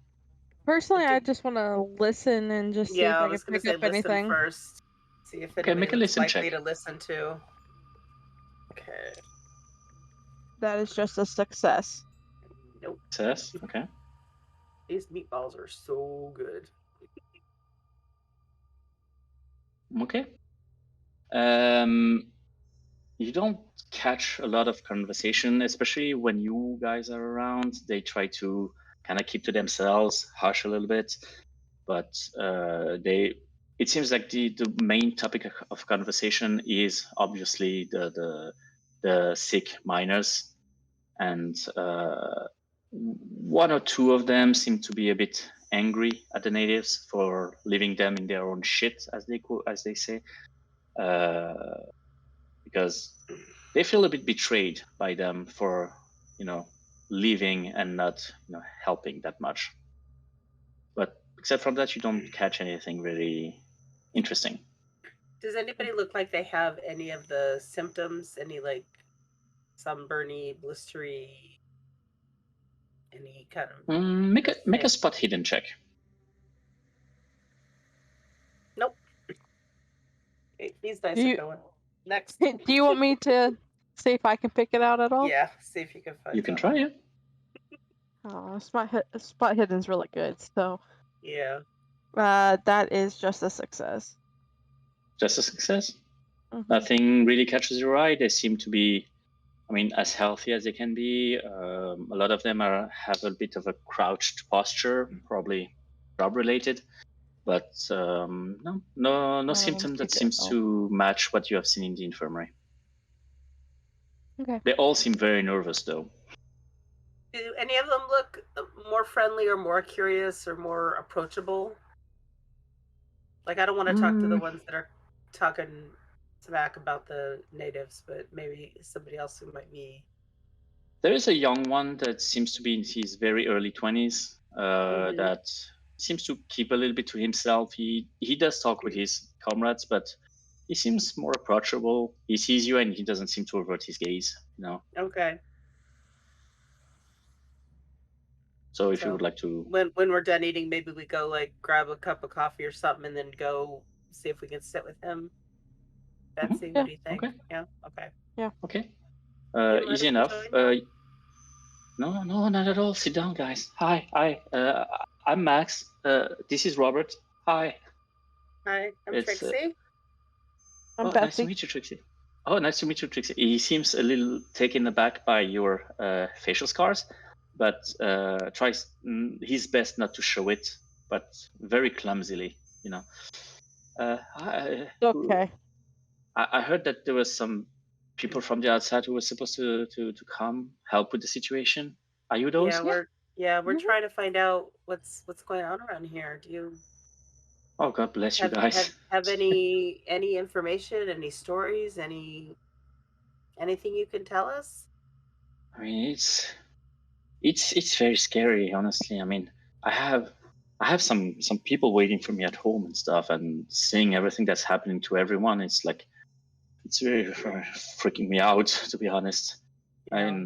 E: Personally, I just want to listen and just see if I can pick up anything.
D: First. See if anyone's likely to listen to. Okay.
E: That is just a success.
D: Nope.
A: Success? Okay.
D: These meatballs are so good.
A: Okay. You don't catch a lot of conversation, especially when you guys are around. They try to kind of keep to themselves, hush a little bit, but it seems like the main topic of conversation is obviously the sick miners, and one or two of them seem to be a bit angry at the natives for leaving them in their own shit, as they say, because they feel a bit betrayed by them for leaving and not helping that much. But except from that, you don't catch anything really interesting.
D: Does anybody look like they have any of the symptoms? Any like sunburny, blistery, any kind of
A: make a spot hidden check.
D: Nope. These dice are going. Next.
E: Do you want me to see if I can pick it out at all?
D: Yeah, see if you can find.
A: You can try it.
E: Oh, spot hidden's really good. So.
D: Yeah.
E: That is just a success.
A: Just a success. Mm-hmm. Nothing really catches your eye. They seem to be, as healthy as they can be. A lot of them have a bit of a crouched posture, probably job related. But no symptom that seems to match what you have seen in the infirmary.
E: Okay.
A: They all seem very nervous, though.
D: Do any of them look more friendly or more curious or more approachable? Like, I don't want to talk to the ones that are talking smack about the natives, but maybe somebody else who might be.
A: There is a young one that seems to be in his very early 20s that seems to keep a little bit to himself. He does talk with his comrades, but he seems more approachable. He sees you and he doesn't seem to avert his gaze,
D: Okay.
A: So if you would like to...
D: When we're done eating, maybe we go grab a cup of coffee or something and then go see if we can sit with him. Betsy, what do you think?
A: Okay.
D: Yeah? Okay.
E: Yeah.
A: Okay. Easy enough. No, not at all. Sit down, guys. Hi. I'm Max. This is Robert. Hi.
D: Hi, I'm Trixie.
E: I'm Betsy.
A: Nice to meet you, Trixie. Oh, nice to meet you, Trixie. He seems a little taken aback by your facial scars, but tries his best not to show it, but very clumsily,
E: Okay.
A: I heard that there was some people from the outside who were supposed to come help with the situation. Are you those?
D: Yeah, we're trying to find out what's going on around here. Do you?
A: Oh, God bless you guys.
D: Have any information, any stories, anything you can tell us?
A: It's very scary, honestly. I have some people waiting for me at home and stuff, and seeing everything that's happening to everyone. It's very freaking me out, to be honest. Yeah.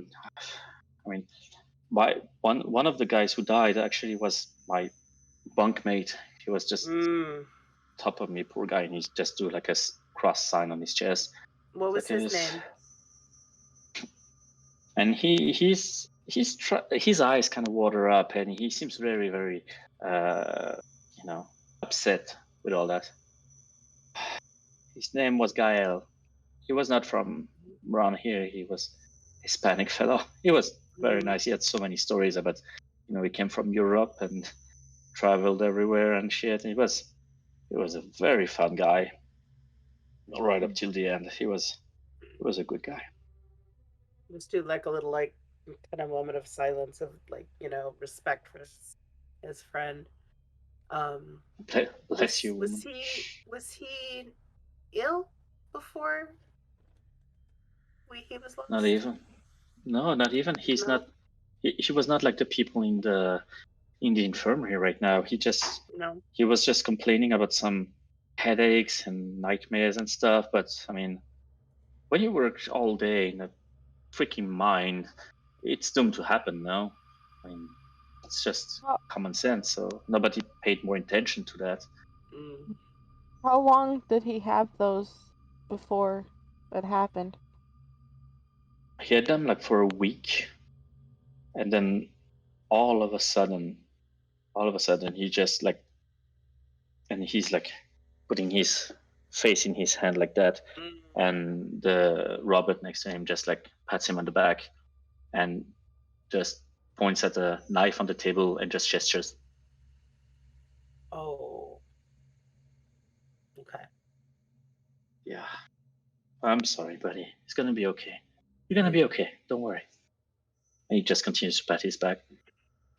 A: One of the guys who died actually was my bunkmate. He was just top of me, poor guy, and he just do a cross sign on his chest.
D: What was his name?
A: And his eyes kind of water up, and he seems very, very, upset with all that. His name was Gael. He was not from around here. He was a Hispanic fellow. He was very nice. He had so many stories about, he came from Europe and traveled everywhere and shit. He was a very fun guy, right up till the end. He was a good guy.
D: Let's do a little kind of moment of silence of respect for his friend.
A: Bless you.
D: Was he ill before he was lost?
A: Not even. No, not even. He's not. He was not like the people in the infirmary right now. He was just complaining about some headaches and nightmares and stuff. But when you work all day in a freaking mine, it's doomed to happen. No, it's just common sense. So nobody paid more attention to that.
E: How long did he have those before it happened?
A: He had them for a week, and then all of a sudden all of a sudden he just like, and he's like putting his face in his hand like that, and the Robert next to him just like pats him on the back and just points at the knife on the table and just gestures.
D: Oh. Okay.
A: Yeah. I'm sorry, buddy. It's gonna be okay. You're gonna be okay. Don't worry. And he just continues to pat his back.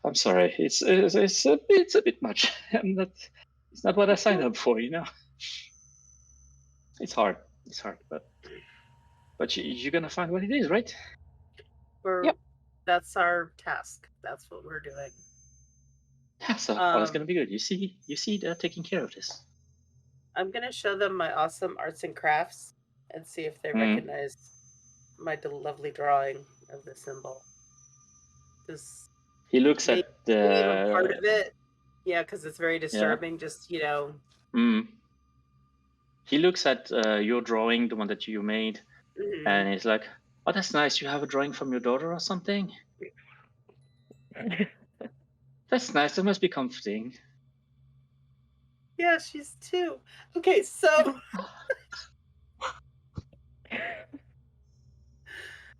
A: I'm sorry. It's a bit much. It's not what I signed up for, you know. It's hard. It's hard, but you're gonna find what it is, right?
D: Yep. That's our task. That's what we're doing.
A: Yeah. So it's gonna be good. You see, they're taking care of this.
D: I'm gonna show them my awesome arts and crafts and see if they recognize my lovely drawing of the symbol.
A: He looks at the
D: part of it. Yeah, because it's very disturbing. Yeah. Just
A: He looks at your drawing, the one that you made, and he's like, "Oh, that's nice. You have a drawing from your daughter or something? That's nice. That must be comforting."
D: Yeah, she's 2. Okay, so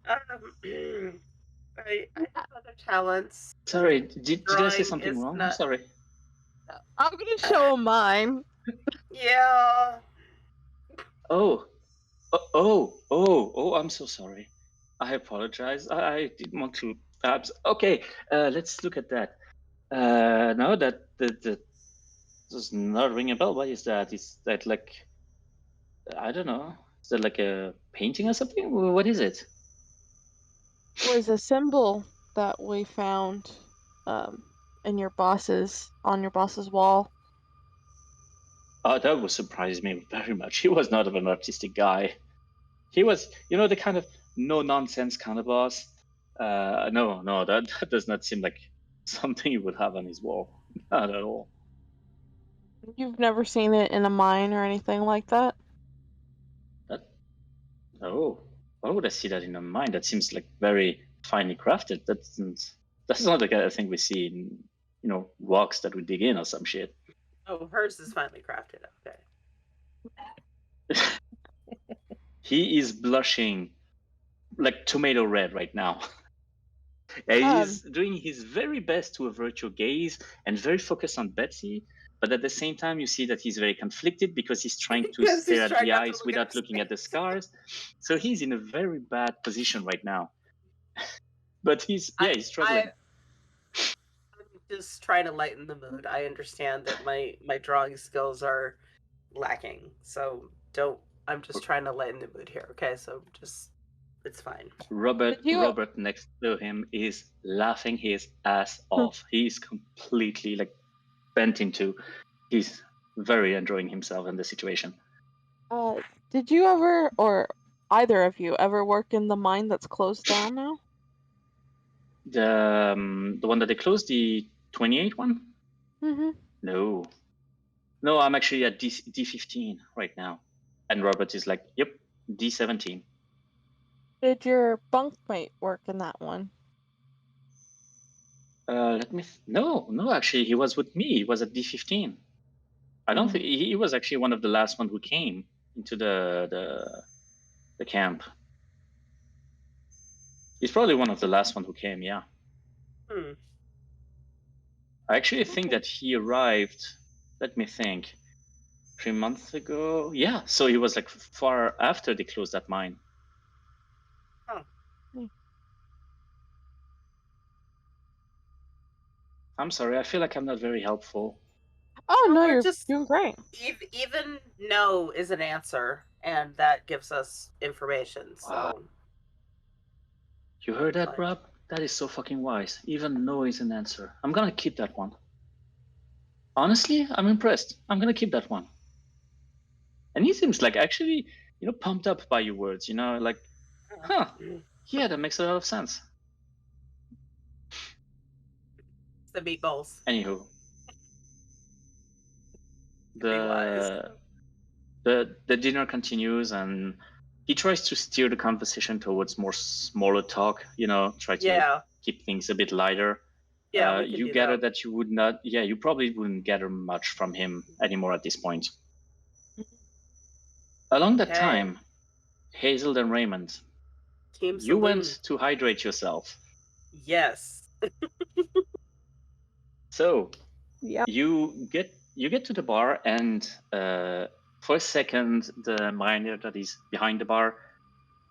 D: I have other talents.
A: Sorry, did I say something wrong? I'm sorry.
E: I'm gonna show him mine.
D: Yeah.
A: Oh, I'm so sorry. I apologize. I didn't want to. Okay, let's look at that. No, that does not ring a bell. What is that? Is that like, I don't know. Is that like a painting or something? What is it?
E: It was a symbol that we found on your boss's wall.
A: Oh, that would surprise me very much. He was not an artistic guy. He was, the kind of no-nonsense kind of boss. No, that does not seem like something he would have on his wall. Not at all.
E: You've never seen it in a mine or anything like that?
A: Oh, why would I see that in a mine? That seems like very finely crafted. That's not the kind of thing we see in, rocks that we dig in or some shit.
D: Oh, hers is finely crafted. Okay.
A: He is blushing like tomato red right now. He's doing his very best to avert your gaze and very focused on Betsy, but at the same time you see that he's very conflicted because he's trying to stare at the eyes without looking at the scars. So he's in a very bad position right now. But he's struggling.
D: I'm just trying to lighten the mood. I understand that my drawing skills are lacking, so I'm just trying to lighten the mood here. Okay, so it's fine.
A: Robert next to him is laughing his ass off. He's completely like bent into. He's very enjoying himself in the situation.
E: Did you ever, or either of you, ever work in the mine that's closed down now?
A: The one that they closed, the 28 one?
E: Mm-hmm.
A: No, I'm actually at D15 right now. And Robert is like, yep, D17.
E: Did your bunkmate work in that one?
A: No, actually, he was with me. He was at D15. I don't think he was actually one of the last one who came into the camp. He's probably one of the last one who came, yeah. I actually think that he arrived, let me think, 3 months ago. Yeah, so he was like far after they closed that mine. I'm sorry, I feel like I'm not very helpful.
E: Oh, no, you're just doing great.
D: Even no is an answer, and that gives us information, so...
A: Wow. You heard that, Rob? That is so fucking wise. Even no is an answer. I'm gonna keep that one. Honestly, I'm impressed. I'm gonna keep that one. And he seems like actually, pumped up by your words, like, yeah, that makes a lot of sense.
D: The meatballs.
A: Anywho. The dinner continues, and he tries to steer the conversation towards more smaller talk, try to keep things a bit lighter.
D: Yeah, we can
A: you
D: do
A: gather
D: that.
A: that you would not. Yeah, you probably wouldn't gather much from him anymore at this point. Along that
D: Okay.
A: time, Hazel and Raymond,
D: Team
A: you
D: Saloon.
A: went to hydrate yourself.
D: Yes.
A: So
B: Yeah.
A: you get to the bar, and for a second, the miner that is behind the bar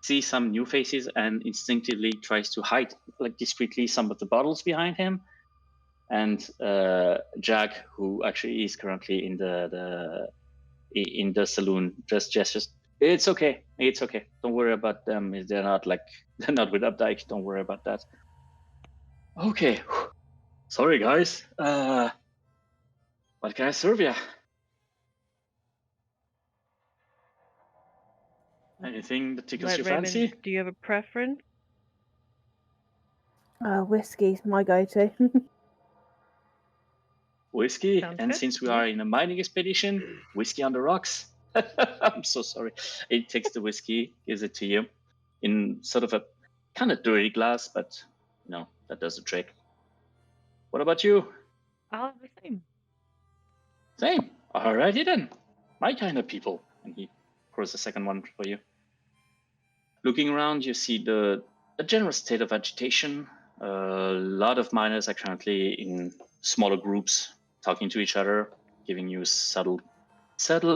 A: sees some new faces and instinctively tries to hide, like discreetly, some of the bottles behind him. And Jack, who actually is currently in the saloon, just gestures. It's okay. It's okay. Don't worry about them. They're not with Updike. Don't worry about that. Okay. Sorry, guys. What can I serve you? Anything that tickles your
C: Raymond,
A: fancy?
C: do you have a preference?
B: Whiskey's my go-to.
A: Whiskey.
C: Sounds
A: And
C: good.
A: since we are in a mining expedition, whiskey on the rocks. I'm so sorry. It takes the whiskey, gives it to you in sort of a kind of dirty glass, but that does the trick. What about you?
C: I'll have the same.
A: Same. Alrighty then. My kind of people. And he pours the second one for you. Looking around, you see a general state of agitation. A lot of miners are currently in smaller groups, talking to each other, giving you subtle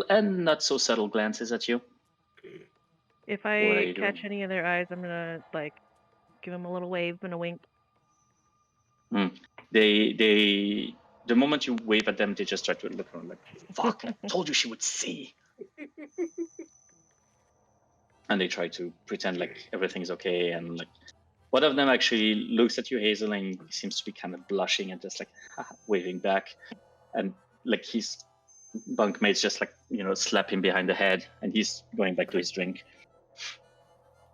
A: and not so subtle glances at you.
C: If
A: What are
C: I
A: you
C: catch
A: doing?
C: any of their eyes, I'm gonna give them a little wave and a wink.
A: The moment you wave at them, they just try to look around like, fuck, I told you she would see. And they try to pretend like everything's okay. And like one of them actually looks at you, Hazel, and seems to be kind of blushing and just like waving back. And like his bunkmates just slap him behind the head, and he's going back to his drink.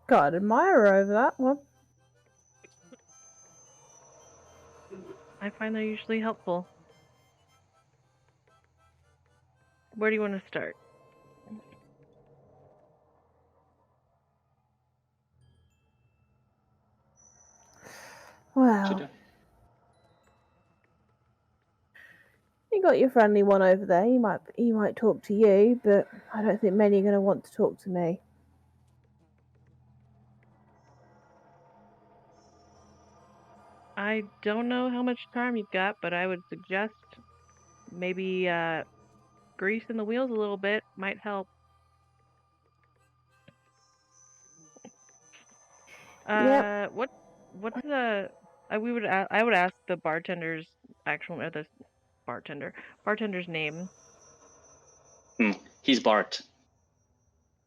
B: God, admire her over that one.
C: I find they're usually helpful. Where do you want to start?
B: Wow. You got your friendly one over there. He might talk to you, but I don't think many are going to want to talk to me.
C: I don't know how much time you've got, but I would suggest maybe greasing the wheels a little bit might help.
B: Yep.
C: What's the? I would ask the bartender's bartender's name.
A: He's Bart.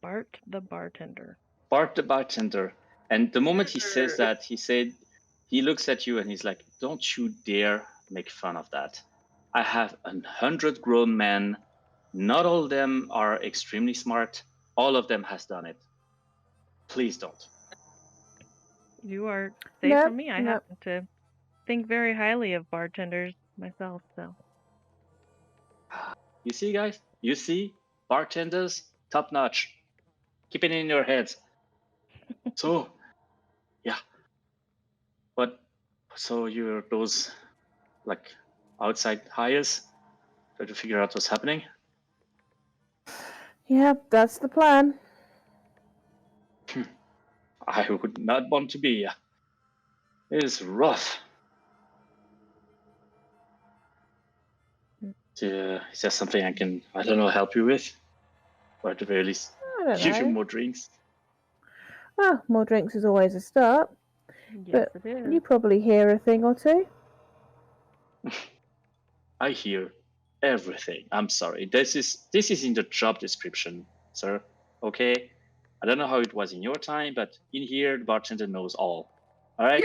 C: Bart the bartender.
A: Bart the bartender. And the moment he says that, he looks at you and he's like, "Don't you dare make fun of that. I have 100 grown men. Not all of them are extremely smart. All of them has done it. Please don't."
C: You are safe from me. I happen to think very highly of bartenders myself, so.
A: You see, guys? You see? Bartenders, top notch. Keep it in your heads. So, yeah. But, so you're those, outside hires? Try to figure out what's happening?
B: Yeah, that's the plan.
A: I would not want to be. It is rough. Is there something I can, help you with? Or at the very least, give you more drinks?
B: Well, more drinks is always a start.
C: Yes,
B: but
C: it is.
B: You probably hear a thing or two.
A: I hear everything. I'm sorry. This is in the job description, sir. Okay? I don't know how it was in your time, but in here, the bartender knows all. All right?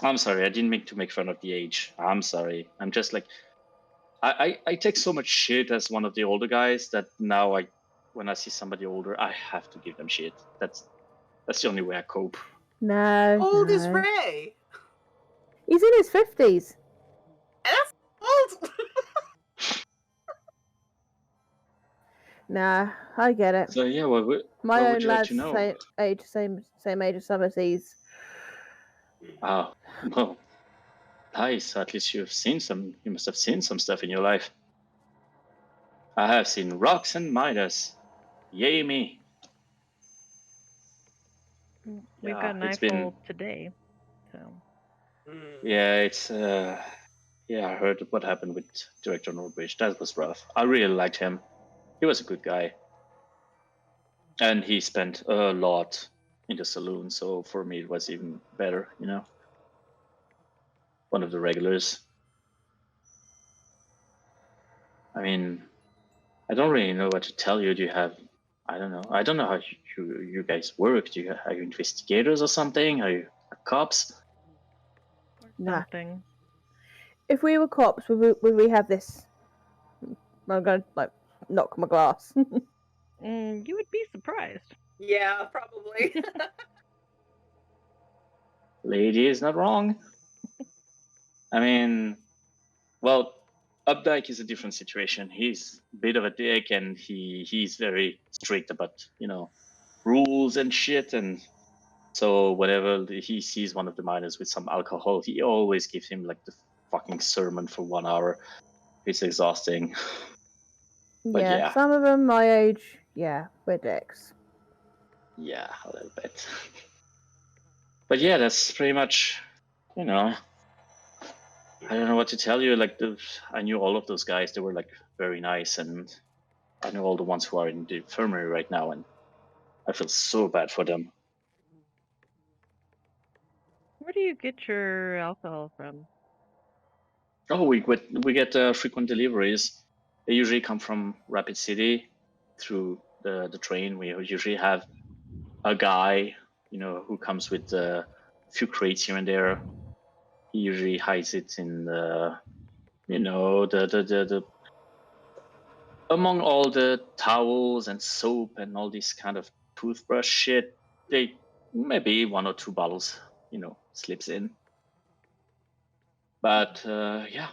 A: I'm sorry. I didn't mean to make fun of the age. I'm sorry. I'm just I take so much shit as one of the older guys that now when I see somebody older, I have to give them shit. That's the only way I cope.
B: No.
D: How old is Ray?
B: He's in his 50s.
D: That's old.
B: Nah, I get it.
A: So yeah,
B: my
A: what
B: own
A: would you like
B: lad's
A: to know?
B: same age as Summerseas.
A: Oh, well, nice. At least you must have seen some stuff in your life. I have seen rocks and miners. Yay me.
C: We've got an eyeful today, so.
A: Yeah, it's I heard what happened with Director Nordbridge. That was rough. I really liked him. He was a good guy. And he spent a lot in the saloon, so for me it was even better, One of the regulars. I mean, I don't really know what to tell you. Do you have, I don't know how you guys work. Are you investigators or something? Are you cops?
C: Nothing.
B: If we were cops, would we have this? I'm going to knock my glass.
C: You would be surprised.
D: Yeah, probably.
A: Lady is not wrong. I mean, well, Updike is a different situation. He's a bit of a dick, and he's very strict about rules and shit. And so whenever he sees one of the miners with some alcohol, he always gives him the fucking sermon for 1 hour. It's exhausting. But yeah,
B: some of them my age, we're dicks.
A: Yeah, a little bit. But yeah, that's pretty much, I don't know what to tell you. I knew all of those guys. They were very nice, and I know all the ones who are in the infirmary right now, and I feel so bad for them.
C: Where do you get your alcohol from?
A: Oh, we get frequent deliveries. They usually come from Rapid City through the train. We usually have a guy, who comes with a few crates here and there. He usually hides it in the among all the towels and soap and all this kind of toothbrush shit. They maybe 1 or 2 bottles, slips in. But yeah,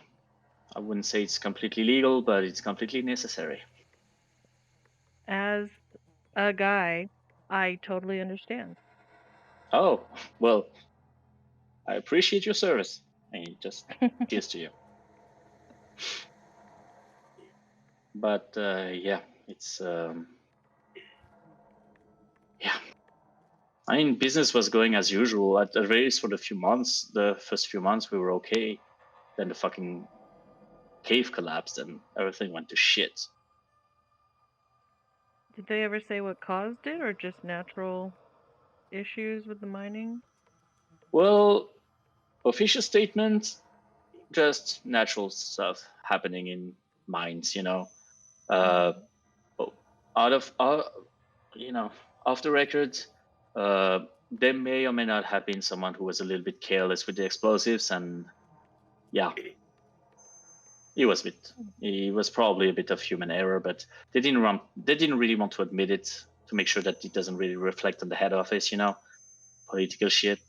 A: I wouldn't say it's completely legal, but it's completely necessary.
C: As a guy, I totally understand.
A: Oh, well, I appreciate your service. And just cheers to you. But yeah, it's yeah. I mean, business was going as usual. At least for the first few months, we were okay. Then the fucking cave collapsed and everything went to shit.
C: Did they ever say what caused it, or just natural issues with the mining?
A: Well, official statement, just natural stuff happening in mines, off the record, there may or may not have been someone who was a little bit careless with the explosives, and yeah, it was probably a bit of human error, but they didn't really want to admit it to make sure that it doesn't really reflect on the head office, political shit.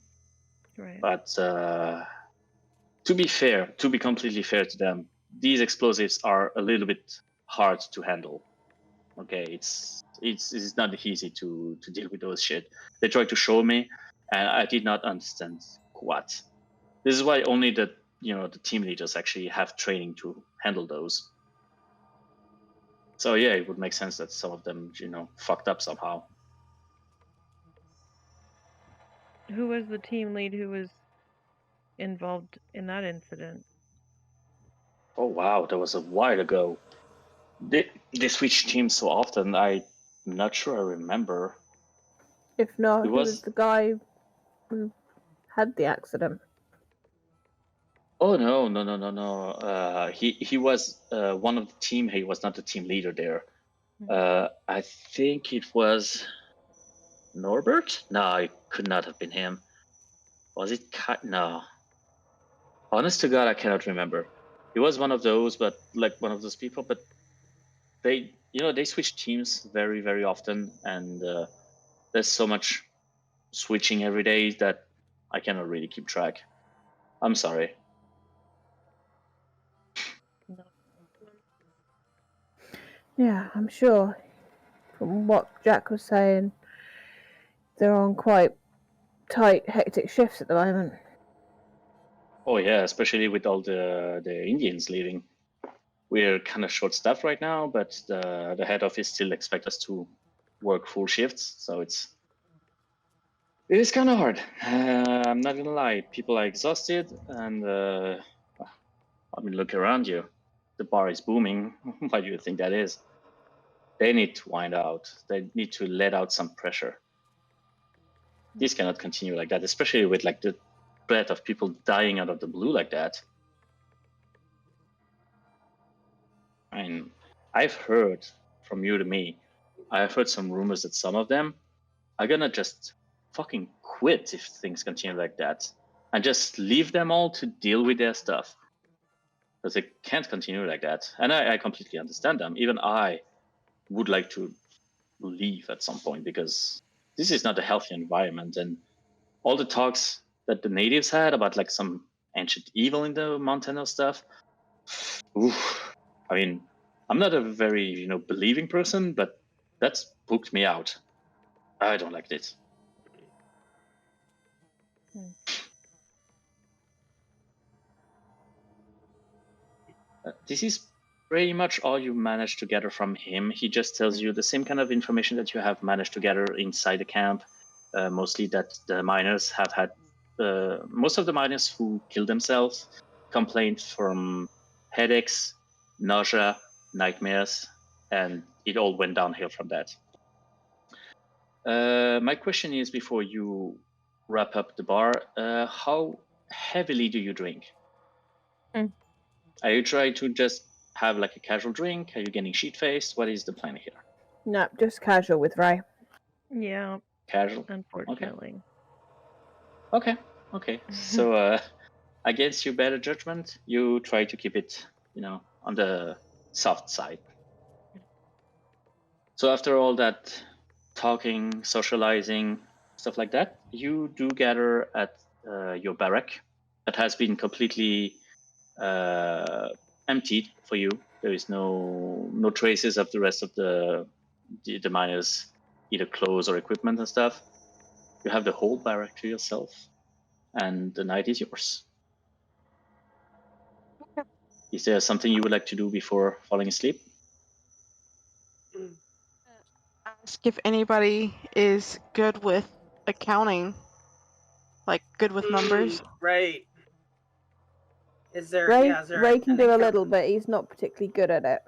C: Right.
A: But to be completely fair to them, these explosives are a little bit hard to handle. Okay, it's not easy to deal with those shit. They tried to show me, and I did not understand what. This is why only the team leaders actually have training to handle those. So yeah, it would make sense that some of them, fucked up somehow.
C: Who was the team lead who was involved in that incident?
A: Oh wow, that was a while ago. They switch teams so often. I'm not sure I remember.
B: If not, he was the guy who had the accident.
A: Oh no! He was one of the team. He was not the team leader there. I think it was Norbert. No, it could not have been him. Was it? No. Honest to God, I cannot remember. He was one of those, but one of those people. But they switch teams very, very often, and there's so much switching every day that I cannot really keep track. I'm sorry.
B: Yeah, I'm sure. From what Jack was saying, they're on quite tight, hectic shifts at the moment.
A: Oh yeah, especially with all the Indians leaving. We're kind of short-staffed right now, but the head office still expects us to work full shifts, so it is kind of hard. I'm not gonna lie, people are exhausted, and I mean, look around you. The bar is booming. Why do you think that is? They need to wind out. They need to let out some pressure. This cannot continue like that, especially with like the threat of people dying out of the blue like that. I mean, I've heard from you to me, I've heard some rumors that some of them are gonna just fucking quit if things continue like that and just leave them all to deal with their stuff. Because they can't continue like that. And I completely understand them. Even I would like to leave at some point because this is not a healthy environment. And all the talks that the natives had about like some ancient evil in the Montana stuff, oof, I mean, I'm not a very, believing person, but that's spooked me out. I don't like this. This is pretty much all you managed to gather from him. He just tells you the same kind of information that you have managed to gather inside the camp. Mostly that the miners have had, most of the miners who killed themselves complained from headaches, nausea, nightmares, and it all went downhill from that. My question is, before you wrap up the bar, how heavily do you drink? Are you trying to just have like a casual drink? Are you getting sheet-faced? What is the plan here?
B: No, just casual with Ray.
C: Yeah.
A: Casual?
C: Unfortunately.
A: Okay. So, against your better judgment, you try to keep it, on the soft side. So after all that talking, socializing, stuff like that, you do gather at your barrack that has been completely emptied for you. There is no traces of the rest of the miners, either clothes or equipment and stuff. You have the whole barrack to yourself, and the night is yours. Is there something you would like to do before falling asleep?
E: Ask if anybody is good with accounting, like good with numbers.
D: Right. Is there?
B: Ray,
D: Yeah, is there
B: Ray can do a little, but he's not particularly good at it.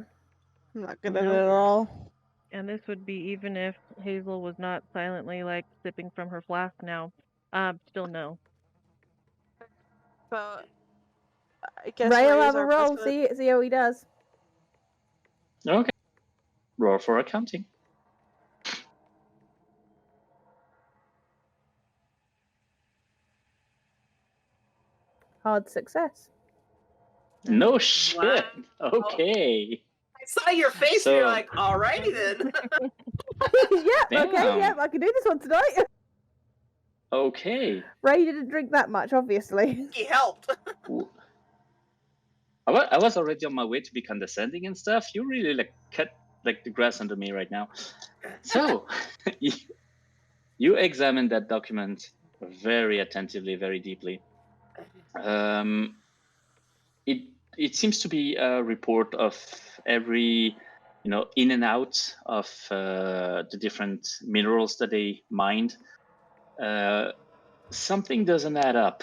E: I'm not good at it at all.
C: And this would be even if Hazel was not silently like sipping from her flask now. Still no.
E: So I guess
B: Ray will
E: Ray is
B: have a
E: our
B: roll.
E: best
B: See how he does.
A: Okay. Roll for accounting.
B: Hard success.
A: No shit.
D: Wow.
A: Okay.
D: I saw your face and you're like, alrighty then.
B: Okay, I can do this one tonight.
A: Okay.
B: Ray didn't drink that much, obviously.
D: He helped.
A: I was already on my way to be condescending and stuff. You really cut the grass under me right now. So you examine that document very attentively, very deeply. It seems to be a report of every in and out of the different minerals that they mined. Something doesn't add up.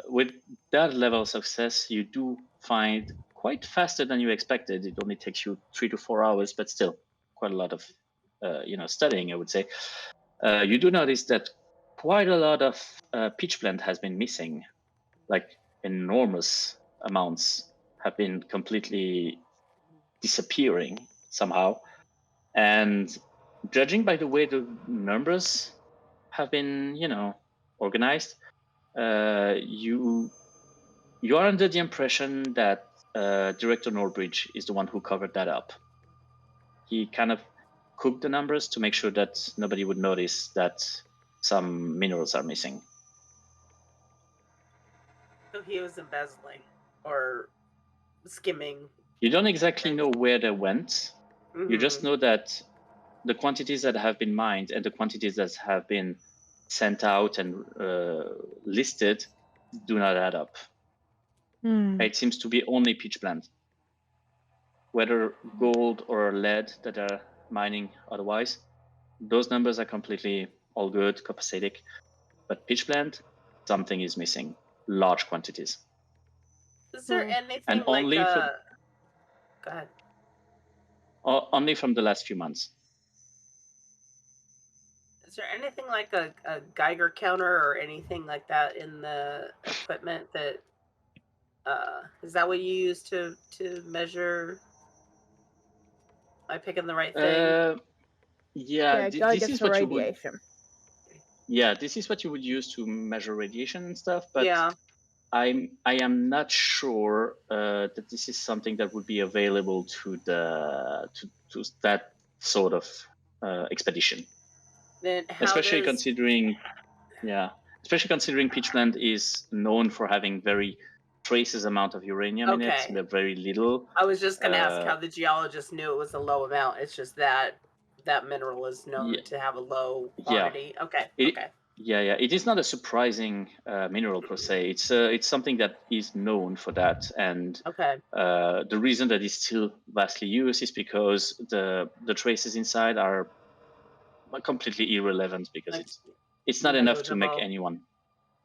A: With that level of success, you do find quite faster than you expected. It only takes you 3 to 4 hours, but still quite a lot of studying, I would say. You do notice that quite a lot of pitch blende has been missing, like enormous amounts have been completely disappearing somehow. And judging by the way the numbers have been, organized, you are under the impression that Director Norbridge is the one who covered that up. He kind of cooked the numbers to make sure that nobody would notice that some minerals are missing.
D: So he was embezzling or skimming.
A: You don't exactly know where they went.
D: Mm-hmm.
A: You just know that the quantities that have been mined and the quantities that have been sent out and listed do not add up. It seems to be only pitch blende. Whether gold or lead that are mining otherwise, those numbers are completely all good, copacetic. But pitch blende, something is missing. Large quantities.
D: Is there anything
A: and
D: like
A: only
D: go ahead.
A: Only from the last few months.
D: Is there anything like a Geiger counter or anything like that in the equipment that is that what you use to measure? Am I picking the right thing?
B: Yeah,
A: this is
B: for
A: what
B: radiation.
A: This is what you would use to measure radiation and stuff, but
D: yeah.
A: I am not sure that this is something that would be available to that sort of expedition.
D: Then
A: especially considering pitch blende is known for having very traces amount of uranium in it, but very little.
D: I was just going to ask how the geologist knew it was a low amount. It's just that mineral is known to have a low quantity. Okay.
A: It is not a surprising mineral per se. It's something that is known for that, and the reason that it's still vastly used is because the traces inside are completely irrelevant because it's not enough to make anyone.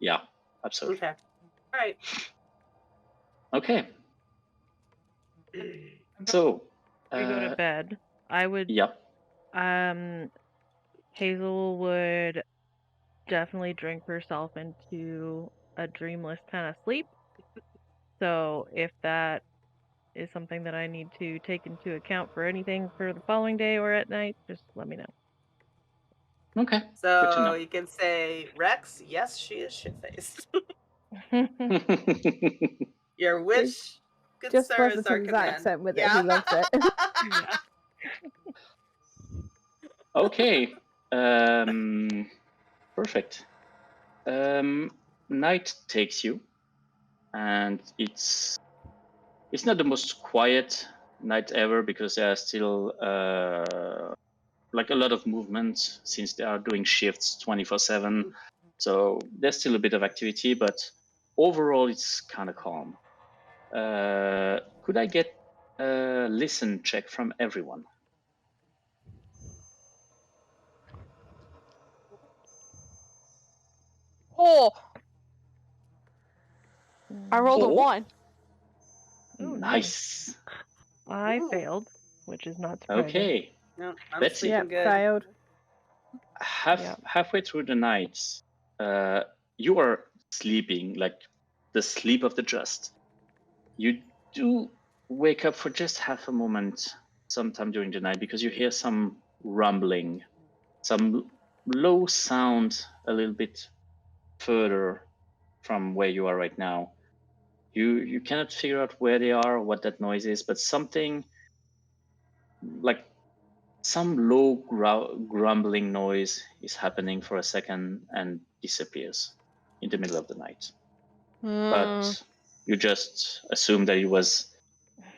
A: Yeah, absolutely.
D: Okay. All right.
A: Okay. So
C: we go to bed. I would.
A: Yep.
C: Hazel would definitely drink herself into a dreamless kind of sleep. So if that is something that I need to take into account for anything for the following day or at night, just let me know.
A: Okay.
D: So you can say, Rex, yes, she is shit-faced. Your wish, good
B: just
D: sir, is our
B: his
D: command.
B: accent with it. He loves it.
A: Okay. Perfect. Night takes you, and it's not the most quiet night ever because there are still like a lot of movement since they are doing shifts 24/7. So there's still a bit of activity, but overall it's kind of calm. Could I get a listen check from everyone?
E: Oh, I rolled a 1.
A: Oh, nice.
C: I failed, which is not surprising.
A: Okay.
D: No, I'm
A: Betsy.
D: sleeping good.
B: Failed.
A: Halfway through the night, you are sleeping like the sleep of the just. You do wake up for just half a moment sometime during the night because you hear some rumbling, some low sound a little bit further from where you are right now. You cannot figure out where they are or what that noise is, but something like some low grumbling noise is happening for a second and disappears in the middle of the night. But you just assume that it was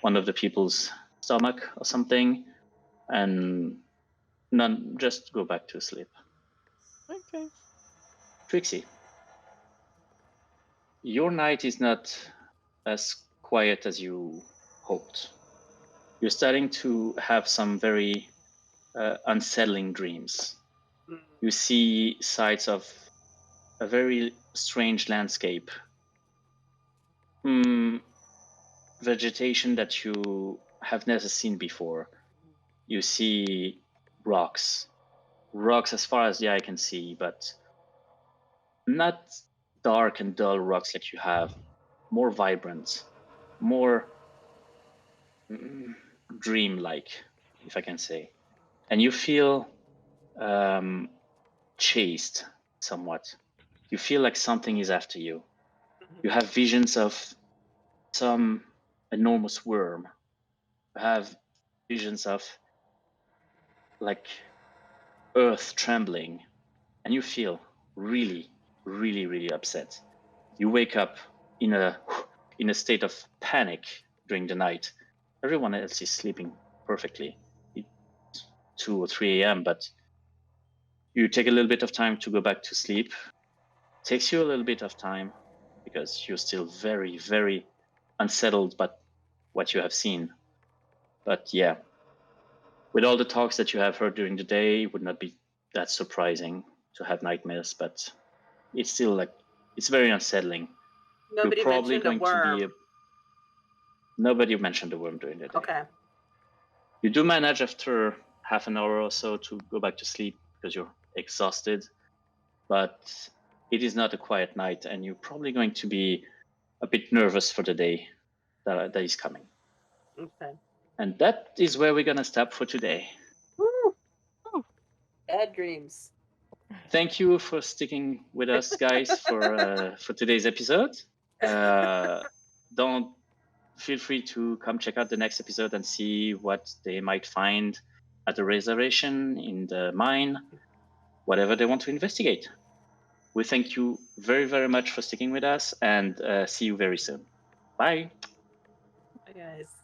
A: one of the people's stomach or something, and just go back to sleep.
E: Okay.
A: Trixie, your night is not as quiet as you hoped. You're starting to have some very unsettling dreams. You see sights of a very strange landscape. Vegetation that you have never seen before. You see rocks as far as the eye can see, but not dark and dull rocks like you have, more vibrant, more dream-like, if I can say. And you feel chased somewhat. You feel like something is after you. You have visions of some enormous worm. You have visions of like earth trembling, and you feel really, really, really upset. You wake up in a state of panic during the night. Everyone else is sleeping perfectly. It's 2 or 3 a.m., but you take a little bit of time to go back to sleep. It takes you a little bit of time because you're still very, very unsettled by what you have seen. But yeah, with all the talks that you have heard during the day, it would not be that surprising to have nightmares, but it's still like, it's very unsettling.
D: Nobody
A: You're probably
D: mentioned a
A: going
D: worm.
A: to be Nobody mentioned the worm during the day.
D: Okay.
A: You do manage after half an hour or so to go back to sleep because you're exhausted, but it is not a quiet night, and you're probably going to be a bit nervous for the day that is coming.
D: Okay.
A: And that is where we're going to stop for today.
D: Woo! Bad dreams.
A: Thank you for sticking with us, guys, for today's episode. Don't feel free to come check out the next episode and see what they might find at the reservation, in the mine, whatever they want to investigate. We thank you very, very much for sticking with us, and see you very soon. Bye.
D: Bye, guys.